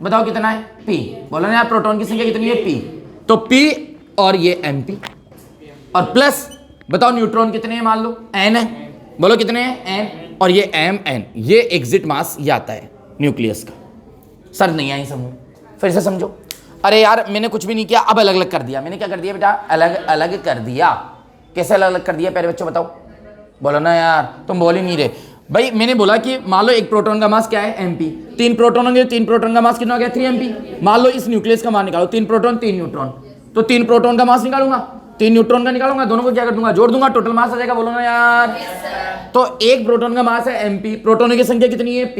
S1: बताओ कितना है? P। बोलो ना यार, प्रोटॉन की संख्या कितनी है? P। तो P और ये MP और प्लस बताओ न्यूट्रॉन कितने हैं? मान लो N है। बोलो कितने हैं? N। और ये MN। ये एग्जिट मास ये आता है न्यूक्लियस का। सर नहीं आई समझ, फिर से समझो। अरे यार मैंने कुछ भी नहीं किया, अब अलग अलग कर दिया। मैंने क्या कर दिया बेटा? अलग अलग कर दिया। कैसे अलग अलग कर दिया प्यारे बच्चों बताओ? बोलो ना यार, तुम बोल ही नहीं रहे भाई। मैंने बोला कि मान लो एक प्रोटॉन का मास क्या है? MP। 3 प्रोटॉन होंगे, 3 प्रोटॉन का मास कितना हो गया? 3 MP। मान लो इस न्यूक्लियस का मान निकालो, 3 प्रोटॉन 3 न्यूट्रॉन। तो 3 प्रोटॉन का मास निकालूंगा, 3 न्यूट्रॉन का निकालूंगा, दोनों को क्या कर दूंगा? जोड़ दूंगा, टोटल मास आ जाएगा। बोलो ना यार। तो एक प्रोटॉन का मास है MP, प्रोटॉनों की संख्या कितनी है? P।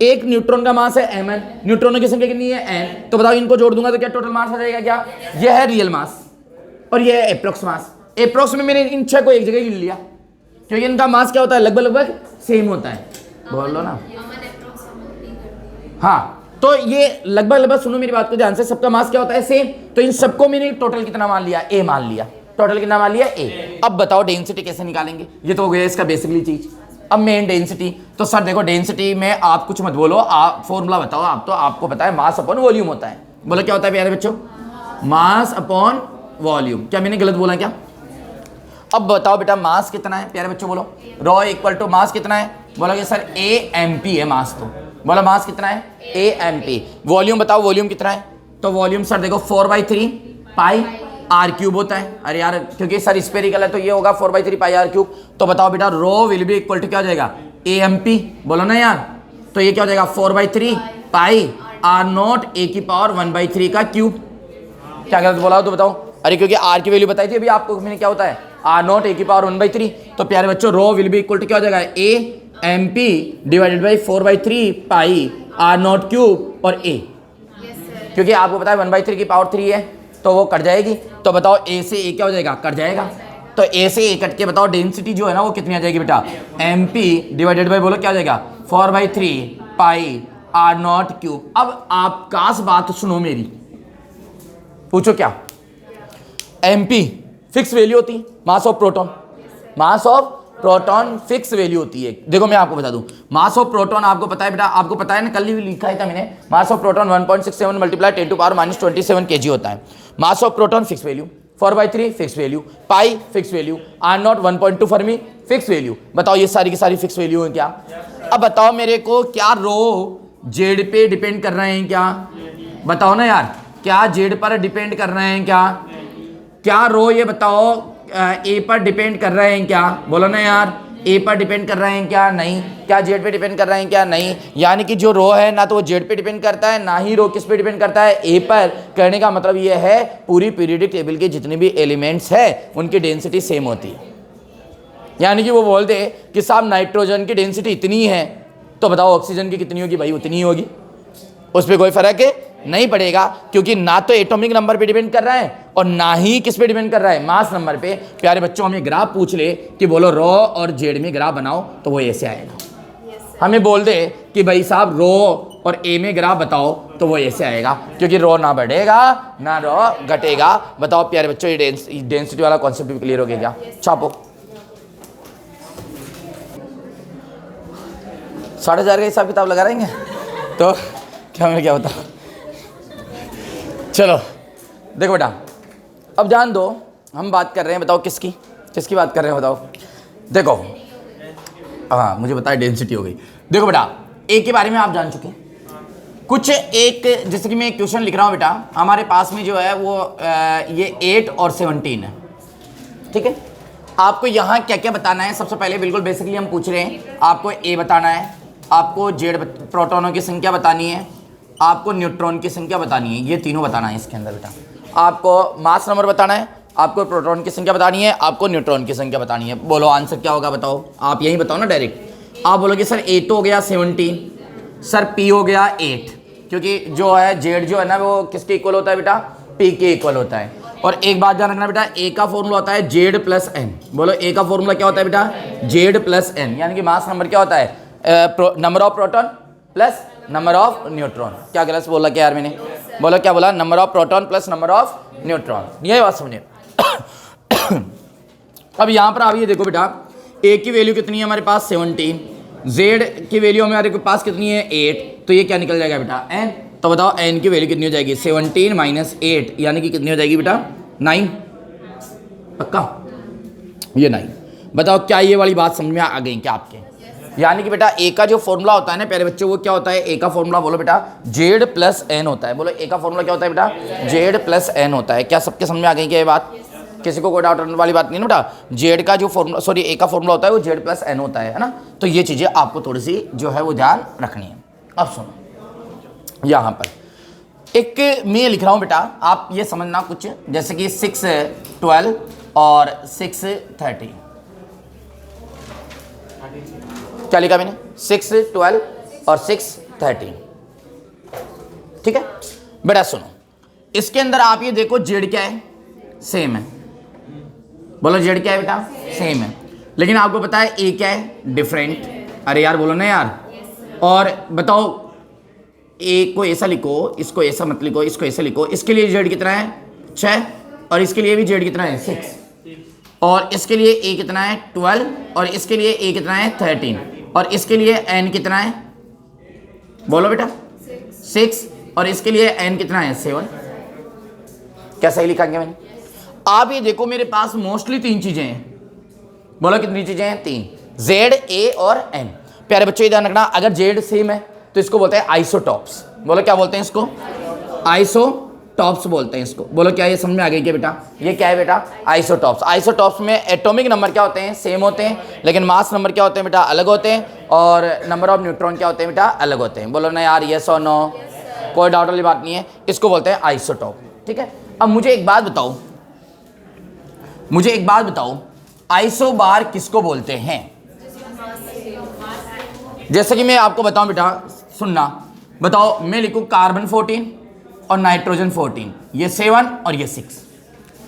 S1: एक न्यूट्रॉन का मास है MN, न्यूट्रॉनों की संख्या कितनी है? N। तो बताओ इनको जोड़ दूंगा तो क्या टोटल मास आ जाएगा? क्या यह है रियल मास और यह है एप्रोक्स मास। एप्रोक्स में मैंने इन 6 को एक जगह गिन लिया क्योंकि इनका मास क्या होता है? लगभग लगभग सेम होता है। बोलो ना। हाँ, तो ये लगभग लगभग, सुनो मेरी बात को ध्यान से, सबका मास क्या होता है? सेम। तो इन सबको मैंने टोटल कितना मान लिया? A मान लिया। टोटल कितना मान लिया? A। अब बताओ डेंसिटी कैसे निकालेंगे? ये तो हो गया इसका बेसिकली चीज। अब मेन डेंसिटी। तो सर देखो डेंसिटी में आप कुछ मत बोलो, आप फॉर्मूला बताओ। आप तो आपको पता है मास अपॉन वॉल्यूम होता है। बोलो क्या होता है प्यारे बच्चों? Mass upon volume. क्या मैंने गलत बोला क्या? अब बताओ बेटा मास कितना है प्यारे बच्चों? बोलो रॉ इक्वल टू मास कितना है? बोलोगे सर AMP है मास। तो बोलो मास कितना है? AMP। वॉल्यूम बताओ वॉल्यूम कितना है? तो वॉल्यूम सर देखो 4/3 पाई r³ होता है। अरे यार क्योंकि सर स्फेरिकल है तो ये होगा 4/3 पाई r³। तो बताओ बेटा rho will be equal to क्या हो जाएगा? AMP। बोलो ना यार। तो ये क्या हो जाएगा? 4/3 पाई r0 A⁻1/3 का क्यूब। क्या गलत बोला हो तो बताओ? अरे क्योंकि r की वैल्यू बताई थी अभी आपको मैंने, क्या होता है? r0 A⁻1/3। तो प्यारे बच्चों rho will be equal to क्या हो जाएगा? MP divided by 4/3 pi R0 cube और A,
S2: यस सर।
S1: क्योंकि आपको पता है 1/3 की पावर 3 है तो वो कट जाएगी। तो बताओ A से A क्या हो जाएगा, कट जाएगा। तो A से A कट के बताओ डेंसिटी जो है ना वो कितनी आ जाएगी बेटा, MP डिवाइडेड बाई बोलो क्या हो जाएगा 4/3 पाई R0 क्यूब। अब आप काश बात सुनो मेरी, पूछो क्या, MP फिक्स वैल्यू होती है mass of proton, mass of proton fix value होती है। देखो मैं आपको बता दूं, मास ऑफ प्रोटॉन आपको पता है बेटा, आपको पता है ना, कल भी लिखा है था मैंने, mass of proton 1.67 multiply 10⁻⁻27 kg होता है। Mass of proton fix value, 4/3 fix value, pi fix value, R0 1.2 Fermi fix value. बताओ ये सारी की सारी फिक्स वैल्यू है क्या। अब बताओ मेरे को, क्या रो जेड पे डिपेंड कर रहे हैं क्या, बताओ ना यार, क्या जेड पर डिपेंड कर रहे हैं क्या रो ये बताओ ए पर डिपेंड कर रहे हैं क्या, बोलो ना यार, ए पर डिपेंड कर रहे हैं क्या, नहीं। क्या जेड पे डिपेंड कर रहे हैं क्या, नहीं। यानी कि जो रो है ना तो वो जेड पे डिपेंड करता है, ना ही रो किस पे डिपेंड करता है, ए पर। कहने का मतलब ये है पूरी पीरियोडिक टेबल के जितने भी एलिमेंट्स है उनकी डेंसिटी सेम होती है। यानी कि वो बोलते कि साहब नाइट्रोजन की डेंसिटी इतनी है तो बताओ ऑक्सीजन की कितनी होगी, भाई उतनी ही होगी, उस पर कोई फर्क नहीं पड़ेगा, क्योंकि ना तो एटॉमिक नंबर पे डिपेंड कर रहा है और ना ही किस पे डिपेंड कर रहा है, मास नंबर पे। प्यारे बच्चों, हमें ग्राफ पूछ ले कि बोलो रो और जेड में ग्राफ बनाओ तो वो ऐसे आएगा। हमें बोल दे कि भाई साहब रो और ए में ग्राफ बताओ तो वो ऐसे आएगा, क्योंकि रो ना बढ़ेगा ना रो घटेगा। बताओ प्यारे बच्चों, ये डेंसिटी वाला कॉन्सेप्ट भी क्लियर हो गया क्या। छापो 4,500 का हिसाब किताब लगा रहेंगे तो क्या मैंने क्या बता। चलो देखो बेटा, अब जान दो हम बात कर रहे हैं, बताओ किसकी बात कर रहे हैं, बताओ। देखो हाँ, मुझे बताया डेंसिटी हो गई। देखो बेटा, ए के बारे में आप जान चुके, कुछ एक, जैसे कि मैं एक क्वेश्चन लिख रहा हूँ बेटा, हमारे पास में जो है वो ये 8 और 17 है, ठीक है। आपको यहाँ क्या क्या बताना है, सबसे पहले बिल्कुल बेसिकली हम पूछ रहे हैं, आपको ए बताना है, आपको जेड प्रोटॉनों की संख्या बतानी है, आपको न्यूट्रॉन की संख्या बतानी है, ये तीनों बताना है इसके अंदर बेटा। आपको मास नंबर बताना है, आपको प्रोटॉन की संख्या बतानी है, आपको न्यूट्रॉन की संख्या बतानी है। बोलो आंसर क्या होगा, बताओ। आप यही बताओ ना डायरेक्ट। आप बोलोगे सर ए तो हो गया 17, सर पी हो गया 8, क्योंकि जो है जेड जो है ना वो किसके इक्वल होता है बेटा, पी के इक्वल होता है। और एक बात ध्यान रखना बेटा, ए का फॉर्मूला होता है जेड प्लस एन। बोलो ए का फॉर्मूला क्या होता है बेटा, जेड प्लस एन। यानी कि मास नंबर क्या होता है, number of proton plus number of neutron. क्या गलत बोला क्या यार मैंने, बोलो क्या बोला, number of proton plus number of neutron. ये बात समझिए। अब यहाँ पर आइए, देखो बेटा, ए की वैल्यू कितनी है हमारे पास 17, जेड की वैल्यू हमारे पास कितनी है 8, तो ये क्या निकल जाएगा बेटा एन। तो बताओ एन की वैल्यू कितनी हो जाएगी, 17 माइनस 8, यानी कि कितनी हो जाएगी बेटा 9। पक्का ये 9। बताओ क्या ये वाली बात समझ में आ गई क्या आपके। यानी कि बेटा ए का जो फॉर्मूला होता है ना प्यारे बच्चों, वो क्या होता है, ए का फॉर्मूला बोलो बेटा जेड प्लस एन होता है। बोलो ए का फॉर्मूला क्या होता है बेटा, जेड प्लस एन होता है। क्या सबके समझ में आ गई क्या ये बात, किसी को कोई डाउट वाली बात नहीं ना बेटा। जेड का जो फॉर्मूला, सॉरी ए का फॉर्मूला होता है वो जेड प्लस एन होता है ना। तो ये चीज़ें आपको थोड़ी सी जो है वो ध्यान रखनी है। अब सुनो, यहाँ पर एक मैं लिख रहा हूँ बेटा, आप ये समझना कुछ, जैसे कि 6, 12 और 6, 30। क्या लिखा मैंने, 6, 12 और 6, 13, ठीक है बेटा। सुनो, इसके अंदर आप ये देखो जेड क्या है, सेम है। बोलो जेड क्या है बेटा, सेम है। लेकिन आपको पता है ए क्या है, डिफरेंट। अरे यार बोलो ना यार। और बताओ ए को ऐसा लिखो, इसको ऐसा मत लिखो, इसको ऐसा लिखो। इसके लिए जेड कितना है 6, और इसके लिए भी जेड कितना है 6, और इसके लिए ए कितना है 12, और इसके लिए ए कितना है 13, और इसके लिए एन कितना है, बोलो बेटा 6, और इसके लिए एन कितना है 7। क्या सही लिखा क्या मैंने। आप ये देखो मेरे पास मोस्टली 3 चीजें हैं। बोलो कितनी चीजें हैं, 3, जेड, ए और एन। प्यारे बच्चों ये ध्यान रखना, अगर जेड सेम है तो इसको बोलते हैं आइसोटॉप्स। बोलो क्या बोलते हैं इसको, आइसोटॉप्स बोलते हैं इसको। बोलो क्या ये समझ में आ गई क्या बेटा, ये क्या है बेटा, आइसोटॉप्स। आइसोटॉप्स में एटॉमिक नंबर क्या होते हैं, सेम होते हैं, लेकिन मास नंबर क्या होते हैं बेटा, अलग होते हैं, और नंबर ऑफ न्यूट्रॉन क्या होते हैं बेटा, अलग होते हैं। बोलो ना यार, यस और नो, कोई डाउट वाली बात नहीं है, इसको बोलते हैं आइसोटॉप, ठीक है। अब मुझे एक बात बताओ, आइसोबार किसको बोलते हैं। जैसे कि मैं आपको बताऊं बेटा, सुनना, बताओ मैं लिखूं कार्बन 14 और नाइट्रोजन 14, ये 7 और ये 6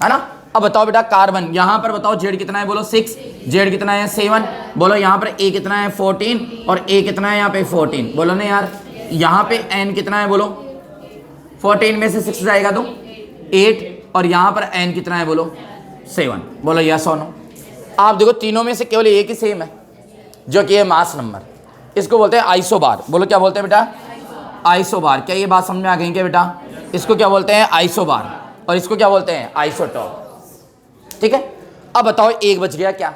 S1: है ना। अब बताओ बेटा कार्बन, यहां पर बताओ जेड कितना है, बोलो 6, जेड कितना है 7, बोलो यहां पर ए कितना है 14 और ए कितना है यहाँ पे 14, बोलो ना यार। यहाँ पे एन कितना है, बोलो 14 में से 6 जाएगा तो 8 और यहाँ पर एन कितना है, बोलो 7, बोलो यस और नो। आप देखो तीनों में से केवल एक ही सेम है जो कि है मास नंबर, इसको बोलते हैं आइसोबार। बोलो क्या बोलते हैं बेटा, आइसोबार। क्या ये बात समझ में आ गई क्या बेटा, इसको क्या बोलते हैं आइसोबार और इसको क्या बोलते हैं आइसोटॉप। ठीक है, अब बताओ एक बच गया क्या,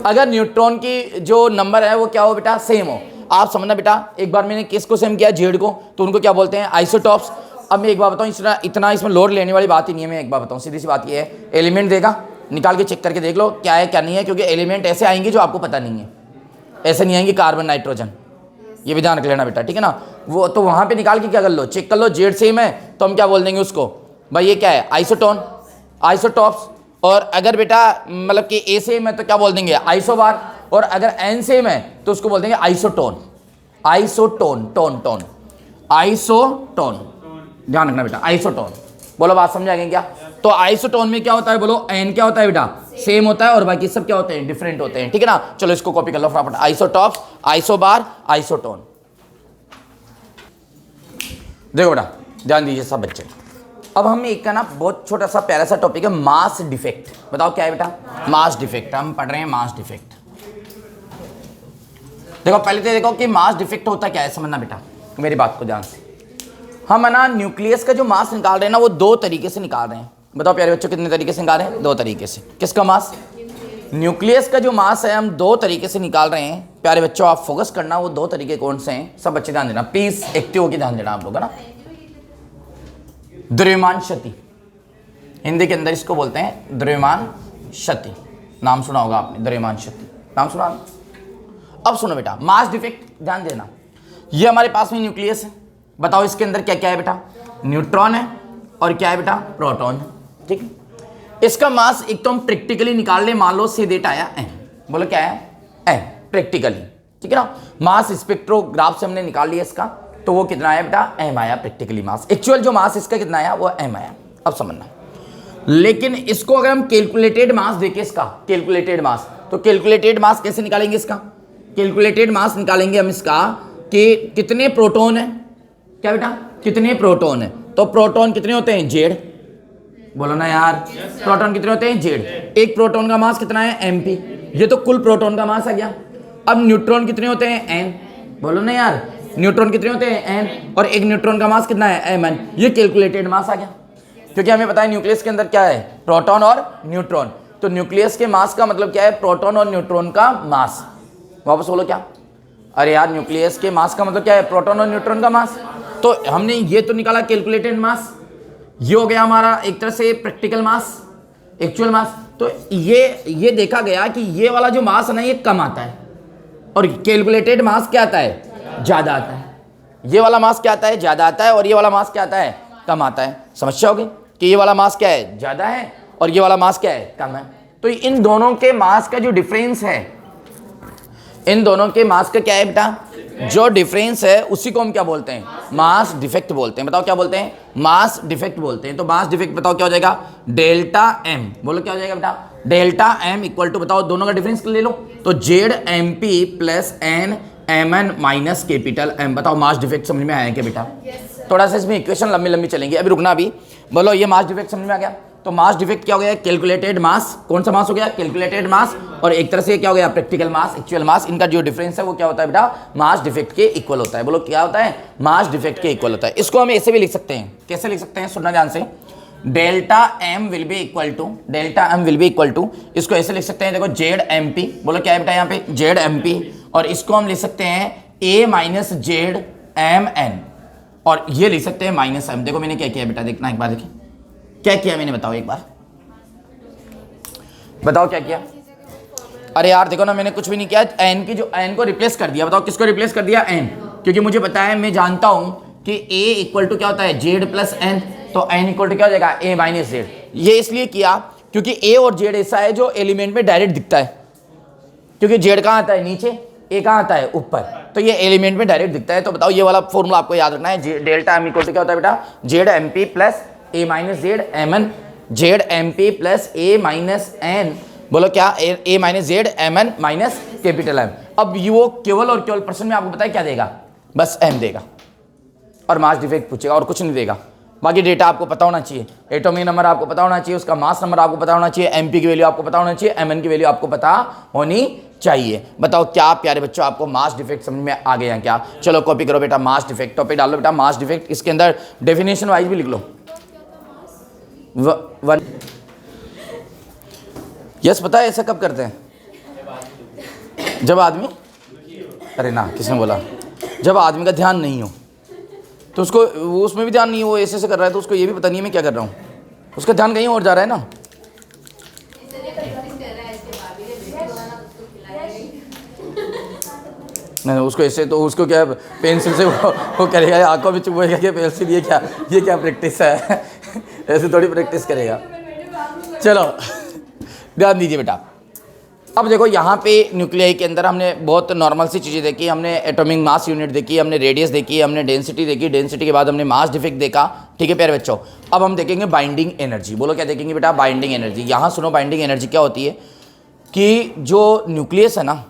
S1: अगर न्यूट्रॉन की जो नंबर है वो क्या हो बेटा, सेम हो। आप समझना बेटा, एक बार मैंने किसको सेम किया, जेड को, तो उनको क्या बोलते हैं आइसोटॉप्स। अब मैं एक बार बताऊं, इतना इसमें लोड लेने वाली बात ही नहीं है। मैं एक बार बताऊं, सीधी सी बात ये है, एलिमेंट देगा, निकाल के चेक करके देख लो क्या है क्या नहीं है, क्योंकि एलिमेंट ऐसे आएंगे जो आपको पता नहीं है, ऐसे नहीं आएंगे कार्बन नाइट्रोजन, ये भी ध्यान रख लेना बेटा, ठीक है ना। वो तो वहाँ पे निकाल के क्या कर लो, चेक कर लो, जेड सेम है तो हम क्या बोल देंगे उसको, भाई ये क्या है आइसोटोन, आइसोटॉप्स। और अगर बेटा मतलब कि ए सेम है तो क्या बोल देंगे आइसोबार, और अगर एन सेम है तो उसको बोल देंगे isotone, isotone, tone tone, isotone, ध्यान रखना बेटा आइसोटोन। बोलो बात समझ आ गई क्या। तो आइसोटोन में क्या होता है, बोलो एन क्या होता है बेटा, सेम होता है और बाकी सब क्या होते हैं, डिफरेंट होते हैं, ठीक है ना। चलो इसको कॉपी कर लो फटाफट, आइसोटॉप्स, आइसोबार, आइसोटोन। देखो बेटा ध्यान दीजिए सब बच्चे, अब हम एक का ना बहुत छोटा सा प्यारा सा टॉपिक है, मास डिफेक्ट। बताओ क्या है बेटा, मास डिफेक्ट, हम पढ़ रहे हैं मास डिफेक्ट। देखो पहले तो देखो कि मास डिफेक्ट होता क्या है, समझना बेटा मेरी बात को ध्यान से। हम है ना न्यूक्लियस का जो मास निकाल रहे हैं ना, वो दो तरीके से निकाल रहे हैं। बताओ प्यारे बच्चों कितने तरीके से निकाल रहे हैं, दो तरीके से। किसका मास, न्यूक्लियस का जो मास है हम दो तरीके से निकाल रहे हैं। प्यारे बच्चों आप फोकस करना, वो दो तरीके कौन से हैं, सब बच्चे ध्यान देना प्लीज, एक्टिव होकर ध्यान देना आप लोग, है ना। द्रव्यमान क्षति, हिंदी के अंदर इसको बोलते हैं द्रव्यमान क्षति, नाम सुना होगा आपने, द्रव्यमान क्षति नाम सुना। अब सुनो बेटा, मास डिफेक्ट ध्यान देना, ये हमारे पास में न्यूक्लियस है, बताओ इसके अंदर क्या क्या है बेटा, न्यूट्रॉन है और क्या है बेटा, प्रोटॉन है, ठीक है। इसका मास एक तो हम प्रैक्टिकली निकाल ले, मान लो सीधे आया एम, बोलो क्या है एम, प्रैक्टिकली, ठीक है ना। मास स्पेक्ट्रोग्राफ से हमने निकाल लिया इसका, तो वो कितना आया बेटा, एम आया प्रैक्टिकली मास। एक्चुअल जो मास इसका कितना आया, वो एम आया। अब समझना, लेकिन इसको अगर हम कैलकुलेटेड मास देखें इसका, कैलकुलेटेड मास, तो कैलकुलेटेड मास कैसे निकालेंगे इसका, कैलकुलेटेड मास निकालेंगे हम इसका कि कितने प्रोटॉन है, क्या बेटा कितने प्रोटॉन है, तो प्रोटॉन कितने होते हैं, जेड, बोलो ना यार, प्रोटॉन कितने होते हैं, जेड। एक प्रोटॉन का मास कितना है, एमपी, ये तो कुल प्रोटॉन का मास आ गया। अब न्यूट्रॉन कितने होते हैं, एन, बोलो ना यार, न्यूट्रॉन कितने होते हैं, एन, और एक न्यूट्रॉन का मास कितना है, एम एन, ये कैलकुलेटेड मास आ गया। क्योंकि हमें पता है न्यूक्लियस के अंदर क्या है, प्रोटॉन और न्यूट्रॉन, तो न्यूक्लियस के मास का मतलब क्या है, प्रोटॉन और न्यूट्रॉन का मास। वापस बोलो क्या, अरे यार न्यूक्लियस के मास का मतलब क्या है, प्रोटॉन और न्यूट्रॉन का मास। तो हमने ये तो निकाला कैलकुलेटेड मास, ये हो गया हमारा एक तरह से प्रैक्टिकल मास, एक्चुअल मास। तो ये देखा गया कि ये वाला जो मास है ना, ये कम आता है, और कैलकुलेटेड मास क्या आता है, ज्यादा आता है। ये वाला मास क्या आता है, ज्यादा आता है, और ये वाला मास क्या आता है, कम आता है। समस्या होगी कि ये वाला मास क्या है, ज्यादा है, और ये वाला मास क्या है, कम है। तो इन दोनों के मास का जो डिफरेंस है, इन दोनों के मास का क्या है बेटा, जो डिफरेंस है उसी को हम क्या बोलते हैं, मास डिफेक्ट बोलते हैं। बताओ क्या बोलते हैं, मास डिफेक्ट बोलते हैं। तो मास डिफेक्ट बताओ क्या हो जाएगा, डेल्टा एम, बोलो क्या हो जाएगा बेटा, डेल्टा एम इक्वल टू, बताओ दोनों का डिफरेंस ले लो, तो Z M P plus N M N minus capital M. बताओ मास डिफेक्ट समझ में आया क्या बेटा, थोड़ा सा इसमें इक्वेशन लंबी लंबी चलेंगी, अभी रुकना अभी। बोलो ये मास डिफेक्ट समझ में आ गया। तो मास डिफेक्ट क्या हो गया, कैलकुलेटेड मास, कौन सा मास हो गया, कैलकुलेटेड मास, और एक तरह से क्या हो गया, प्रैक्टिकल मास, एक्चुअल मास। इनका जो डिफरेंस है वो क्या होता है बेटा, मास डिफेक्ट के इक्वल होता है। बोलो क्या होता है, मास डिफेक्ट के इक्वल होता है। इसको हम ऐसे भी लिख सकते हैं, कैसे लिख सकते हैं, सुनना ध्यान से, delta M will be equal to, delta M will be equal to, इसको ऐसे लिख सकते हैं, देखो जेड एम पी, बोलो क्या है बेटा यहाँ पे, जेड एम पी, और इसको हम लिख सकते हैं ए माइनस जेड एम एन, और ये लिख सकते हैं माइनस एम। देखो मैंने क्या किया बेटा, देखना एक बार, देखिए क्या किया मैंने, बताओ एक बार, बताओ क्या किया। अरे यार देखो ना, मैंने कुछ भी नहीं किया, एन की जो एन को रिप्लेस कर दिया। बताओ किसको रिप्लेस कर दिया, एन, क्योंकि मुझे पता है, मैं जानता हूं कि ए इक्वल टू क्या होता है, जेड प्लस एन, तो एन इक्वल टू क्या हो जाएगा, ए माइनस जेड। ये इसलिए किया क्योंकि ए और जेड ऐसा है जो एलिमेंट में डायरेक्ट दिखता है, क्योंकि जेड कहाँ आता है नीचे, ए कहाँ आता है ऊपर, तो ये एलिमेंट में डायरेक्ट दिखता है। तो बताओ ये वाला फॉर्मूला आपको याद रखना है, डेल्टा एम इक्वल टू क्या होता है बेटा, Z M P plus A minus Z M N, Z M P plus A minus N, बोलो क्या, A minus Z M N minus capital M. अब ये वो केवल और केवल पर्सन में आपको पता है क्या देगा, बस एम देगा और मास डिफेक्ट पूछेगा और कुछ नहीं देगा। बाकी डेटा आपको पता होना चाहिए, एटॉमिक नंबर आपको पता होना चाहिए, उसका मास नंबर आपको पता होना चाहिए, एमपी की वैल्यू आपको पता होना चाहिए, एमएन की वैल्यू आपको पता होनी चाहिए। बताओ क्या प्यारे बच्चों आपको मास डिफेक्ट समझ में आ गया क्या? चलो कॉपी करो बेटा, मास डिफेक्ट टॉपिक डालो बेटा, मास डिफेक्ट, इसके अंदर डेफिनेशन वाइज भी लिख लो। यस पता है ऐसा कब करते हैं, जब आदमी, अरे ना किसने बोला, जब आदमी का ध्यान नहीं हो तो उसको, वो उसमें भी ध्यान नहीं है, वो ऐसे कर रहा है तो उसको ये भी पता नहीं है मैं क्या कर रहा हूँ, उसका ध्यान कहीं और जा रहा है ना। नहीं उसको ऐसे, तो उसको क्या पेंसिल से वो करेगा, आंखों में चुभेगा कि पेंसिल, ये क्या प्रैक्टिस है ऐसे थोड़ी प्रैक्टिस करेगा। चलो ध्यान दीजिए बेटा, अब देखो यहाँ पे न्यूक्लियाई के अंदर हमने बहुत नॉर्मल सी चीज़ें देखी, हमने एटॉमिक मास यूनिट देखी, हमने रेडियस देखी, हमने डेंसिटी देखी, डेंसिटी के बाद हमने मास डिफेक्ट देखा, ठीक है प्यारे बच्चों। अब हम देखेंगे बाइंडिंग एनर्जी, बोलो क्या देखेंगे बेटा, बाइंडिंग एनर्जी। यहाँ सुनो, बाइंडिंग एनर्जी क्या होती है कि जो न्यूक्लियस है ना,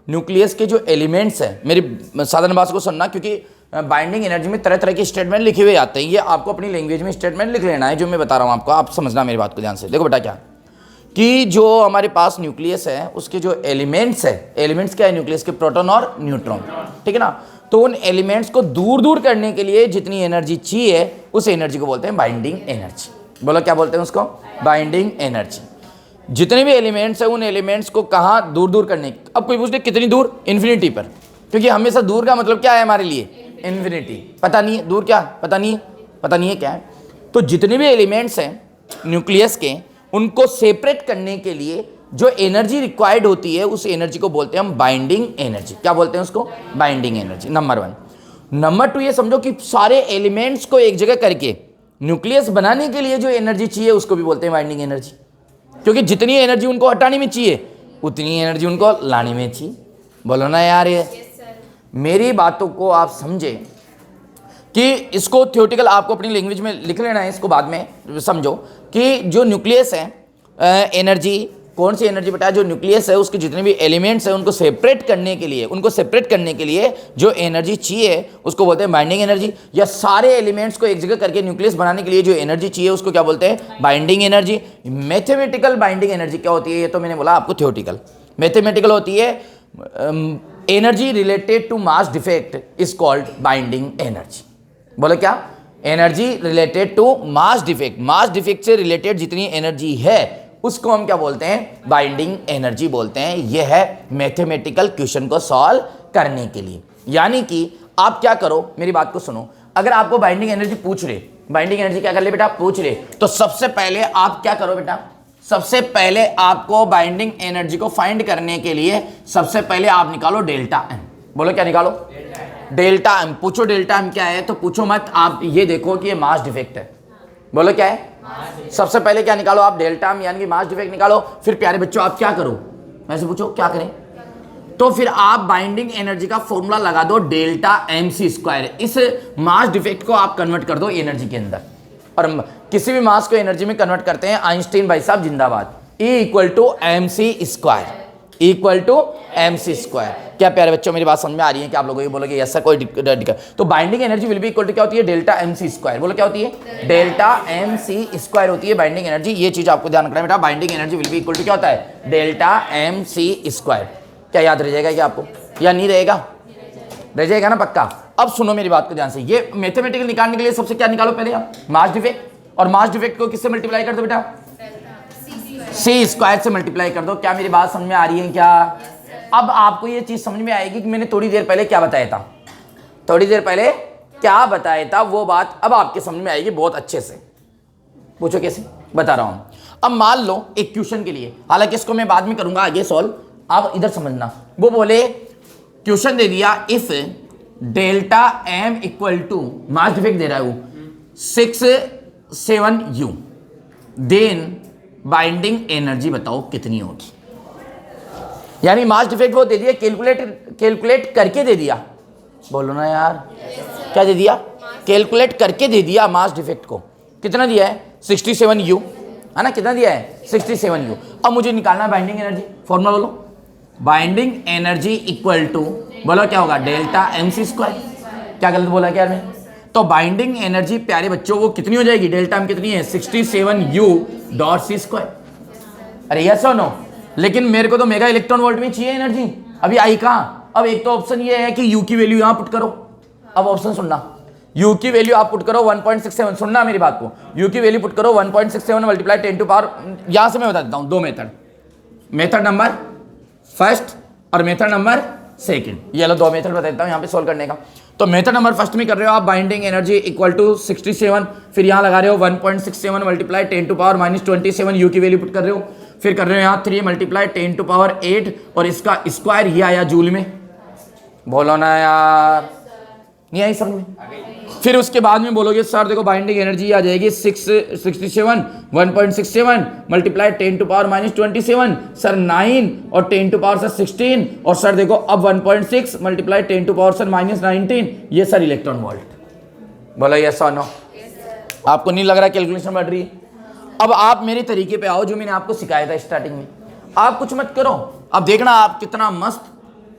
S1: न्यूक्लियस के जो एलिमेंट्स हैं, मेरी साधारण भाषा को सुनना, क्योंकि बाइंडिंग एनर्जी में तरह तरह के स्टेटमेंट लिखे हुए आते हैं, ये आपको अपनी लैंग्वेज में स्टेटमेंट लिख लेना है जो मैं बता रहा हूँ आपको, आप समझना मेरी बात को ध्यान से। देखो बेटा क्या कि जो हमारे पास न्यूक्लियस है उसके जो एलिमेंट्स है, एलिमेंट्स क्या है न्यूक्लियस के, प्रोटॉन और न्यूट्रॉन, ठीक है ना। तो उन एलिमेंट्स को दूर दूर करने के लिए जितनी एनर्जी चाहिए उस एनर्जी को बोलते हैं बाइंडिंग एनर्जी। बोलो क्या बोलते हैं उसको, बाइंडिंग एनर्जी। जितने भी एलिमेंट्स हैं उन एलिमेंट्स को कहाँ दूर दूर करने की। अब कोई पूछते कितनी दूर, इन्फिनिटी पर, क्योंकि हमेशा दूर का मतलब क्या है हमारे लिए, इन्फिनिटी। पता नहीं है दूर क्या, पता नहीं है क्या है। तो जितने भी एलिमेंट्स हैं न्यूक्लियस के, उनको सेपरेट करने के लिए जो एनर्जी रिक्वायर्ड होती है उस एनर्जी को बोलते हैं हम बाइंडिंग एनर्जी। क्या बोलते हैं उसको, बाइंडिंग एनर्जी, नंबर 1। नंबर 2 ये समझो कि सारे एलिमेंट्स को एक जगह करके न्यूक्लियस बनाने के लिए जो एनर्जी चाहिए उसको भी बोलते हैं बाइंडिंग एनर्जी, क्योंकि जितनी एनर्जी उनको हटाने में चाहिए उतनी एनर्जी उनको लाने में चाहिए। बोलो ना यार, ये मेरी बातों को आप समझे कि इसको थ्योरेटिकल आपको अपनी लैंग्वेज में लिख लेना है, इसको बाद में समझो कि जो न्यूक्लियस है, एनर्जी कौन सी एनर्जी बेटा, जो न्यूक्लियस है उसके जितने भी एलिमेंट्स हैं उनको सेपरेट करने के लिए जो एनर्जी चाहिए उसको बोलते हैं बाइंडिंग एनर्जी। या सारे एलिमेंट्स को एक जगह करके न्यूक्लियस बनाने के लिए जो एनर्जी चाहिए उसको क्या बोलते हैं, binding energy. Mathematical binding energy क्या होती है, ये तो मैंने बोला आपको थ्योरेटिकल। मैथमेटिकल होती है energy related to mass defect is called binding energy. बोलो क्या, energy related to mass defect, mass defect से रिलेटेड जितनी एनर्जी है उसको हम क्या बोलते हैं, बाइंडिंग एनर्जी बोलते हैं। यह है मैथमेटिकल क्वेश्चन को सॉल्व करने के लिए। यानी कि आप क्या करो, मेरी बात को सुनो, अगर आपको बाइंडिंग एनर्जी पूछ रहे, बाइंडिंग एनर्जी क्या कर ले बेटा, पूछ रहे, तो सबसे पहले आप क्या करो बेटा, सबसे पहले आपको बाइंडिंग एनर्जी को फाइंड करने के लिए सबसे पहले आप निकालो डेल्टा एम। बोलो क्या निकालो, डेल्टा एम। पूछो डेल्टा एम क्या है, तो पूछो मत, आप ये देखो कि ये मास डिफेक्ट है। बोलो क्या है, सबसे पहले क्या निकालो आप, डेल्टा एम यानी कि मास डिफेक्ट निकालो। फिर प्यारे बच्चों आप क्या करो, मैं से पूछो क्या करें, तो फिर आप बाइंडिंग एनर्जी का फॉर्मूला लगा दो डेल्टा एम सी स्क्वायर। इस मास डिफेक्ट को आप कन्वर्ट कर दो एनर्जी के अंदर, और किसी भी मास को एनर्जी में कन्वर्ट करते हैं, आइंस्टाइन भाई साहब जिंदाबाद, E equal to M C square, equal to M C square. क्या प्यारे बच्चों मेरी बात समझ में आ रही है कि आप लोगों को बोलोगे ऐसा कोई दिक्कत, तो binding energy will be equal to क्या होती है, डेल्टा एम सी स्क्वायर। बोलो क्या होती है, डेल्टा एम सी स्क्वायर होती है बाइंडिंग एनर्जी। ये चीज आपको ध्यान रखना है बेटा, binding energy will be equal to क्या होता है, डेल्टा एम सी स्क्वायर। क्या याद रह जाएगा क्या आपको, या नहीं रहेगा, रह जाएगा ना पक्का। अब सुनो मेरी बात को ध्यान से, ये मैथमेटिकल निकालने के लिए सबसे क्या निकालो पहले आप, मास डिफेक्ट, और मास डिफेक्ट को किससे मल्टीप्लाई कर दो बेटा, सी स्क्वायर से मल्टीप्लाई कर दो। क्या मेरी बात समझ में आ रही है क्या? अब आपको ये चीज समझ में आएगी कि मैंने थोड़ी देर पहले क्या बताया था, थोड़ी देर पहले क्या बताया था वो बात अब आपके समझ में आएगी बहुत अच्छे से। पूछो कैसे, बता रहा हूं। अब मान लो एक क्वेश्चन के लिए, हालांकि इसको मैं बाद में करूंगा आगे सॉल्व, आप इधर समझना। वो बोले क्वेश्चन दे दिया, if delta M equal to, mass defect दे रहा है वो 6 7 U, देन बाइंडिंग एनर्जी बताओ कितनी होगी। यानी मास डिफेक्ट वो दे दिया, कैलकुलेट करके दे दिया, बोलो ना यार, क्या दे दिया, कैलकुलेट करके दे दिया मास डिफेक्ट को। कितना दिया है 67 U, है ना, कितना दिया है 67 U। अब मुझे निकालना है बाइंडिंग एनर्जी, फॉर्मूला बोलो, बाइंडिंग एनर्जी इक्वल टू, बोलो क्या होगा, डेल्टा MC²। क्या गलत बोला क्या मैं? तो बाइंडिंग एनर्जी प्यारे बच्चों वो कितनी हो जाएगी, डेल्टा M कितनी है 67U.C²। अरे यस और नो, लेकिन मेरे को तो मेगा इलेक्ट्रॉन वोल्ट में चाहिए एनर्जी, अभी आई कहाँ? अब एक तो ऑप्शन ये है कि U की वैल्यू यहाँ पुट करो, अब ऑप्शन सुनना, U की वैल्यू आप पुट करो 1.67, सुनना मेरी बात को, U की वैल्यू पुट करो 1.67 मल्टीप्लाई 10⁻, यहाँ से मैं बता देता हूँ दो मेथड, मेथड नंबर फर्स्ट और मेथड नंबर सेकंड, ये लो दो मेथड बता देता हूँ यहाँ पे सोल्व करने का। तो मेथड नंबर फर्स्ट में कर रहे हो आप बाइंडिंग एनर्जी इक्वल टू 67, फिर यहाँ लगा रहे हो 1.67 मल्टीप्लाई 10⁻27 U की वैल्यू पुट कर रहे हो, फिर कर रहे हो यहाँ 3 मल्टीप्लाई 10⁸ और इसका स्क्वायर ये आया जूल में, बोलो ना यार, नहीं आई समझ में? फिर उसके बाद में बोलोगे सर देखो बाइंडिंग एनर्जी आ जाएगी 67 1.67 मल्टीप्लाई 10⁻27, सर 9 और 10⁻16, और सर देखो अब 1.6 मल्टीप्लाई 10⁻19, ये सर इलेक्ट्रॉन वोल्ट, बोलो यस और नो? आपको नहीं लग रहा कैलकुलेशन बढ़ रही है? अब आप मेरे तरीके पे आओ जो मैंने आपको सिखाया था स्टार्टिंग में, आप कुछ मत करो, अब देखना आप कितना मस्त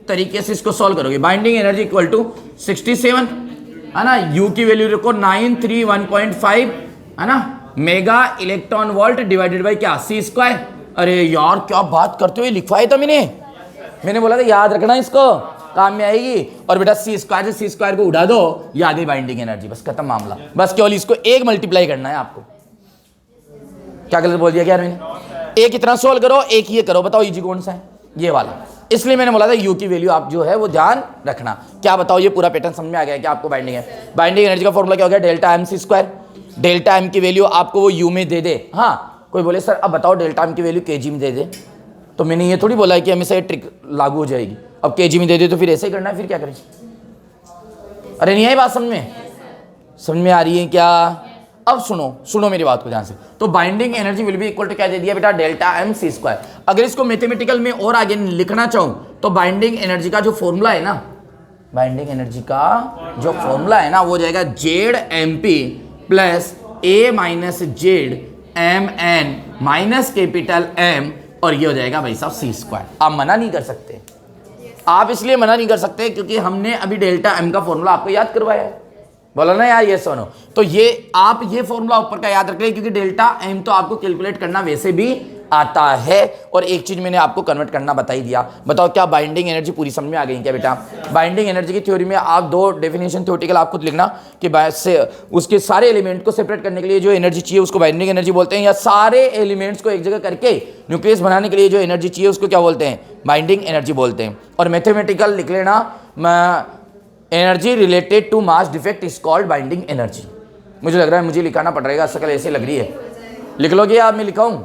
S1: तरीके से इसको सॉल्व करोगे। बाइंडिंग एनर्जी इक्वल टू 67, है ना, U की वैल्यू रखो 931.5, है ना, mega electron volt divided by क्या, C²। अरे यार क्या बात करते हो, लिखवाया था मैंने बोला था याद रखना, इसको काम में आएगी, और बेटा C² से C² को उड़ा दो, ये आ गई बाइंडिंग एनर्जी, बस खत्म मामला, बस केवल इसको एक मल्टीप्लाई करना है आपको। क्या गलत बोल दिया क्या मैंने? एक इतना सोल्व करो, एक ये करो, बताओ इजी कौन सा है, ये वाला, इसलिए मैंने बोला था U की वैल्यू आप जो है वो ध्यान रखना। क्या बताओ ये पूरा पैटर्न समझ में आ गया कि आपको बाइंडिंग है, बाइंडिंग एनर्जी का फॉर्मूला क्या हो गया, डेल्टा MC², डेल्टा M की वैल्यू आपको वो U में दे दे। हाँ कोई बोले सर अब बताओ डेल्टा M की वैल्यू kg में दे दे, तो मैंने ये थोड़ी बोला है कि हमेशा ये ट्रिक लागू हो जाएगी, अब kg में दे दे तो फिर ऐसे ही करना है, फिर क्या करें? अरे नहीं आई बात समझ में आ रही है क्या? अब सुनो मेरी बात को ध्यान से, तो binding energy will be equal to क्या दे दिया बेटा, डेल्टा MC²। अगर इसको मैथमेटिकल में और आगे लिखना चाहूं तो बाइंडिंग एनर्जी का जो फॉर्मूला है ना, बाइंडिंग एनर्जी का जो फॉर्मूला है ना वो जाएगा ZMP plus A minus ZMN minus capital M, और ये हो जाएगा भाई साहब C²। आप मना नहीं कर सकते, आप इसलिए मना नहीं कर सकते क्योंकि हमने अभी डेल्टा M का फॉर्मूला आपको याद करवाया है, बोलो ना यार ये सुनो। तो ये आप ये फॉर्मूला ऊपर का याद रख लें क्योंकि डेल्टा M तो आपको कैलकुलेट करना वैसे भी आता है, और एक चीज मैंने आपको कन्वर्ट करना बता ही दिया। बताओ क्या बाइंडिंग एनर्जी पूरी समझ में आ गई क्या बेटा? बाइंडिंग एनर्जी की थ्योरी में आप दो डेफिनेशन थ्योरेटिकल आप खुद लिखना कि उसके सारे एलिमेंट को सेपरेट करने के लिए जो एनर्जी चाहिए उसको बाइंडिंग एनर्जी बोलते हैं, या सारे एलिमेंट्स को एक जगह करके न्यूक्लियस बनाने के लिए जो एनर्जी चाहिए उसको क्या बोलते हैं, बाइंडिंग एनर्जी बोलते हैं। और मैथमेटिकल लिख लेना, energy related to mass defect is called binding energy. मुझे लग रहा है मुझे लिखाना पड़ रहेगा, शक्ल ऐसे लग रही है, लिख लोगे आप? मैं लिखाऊं?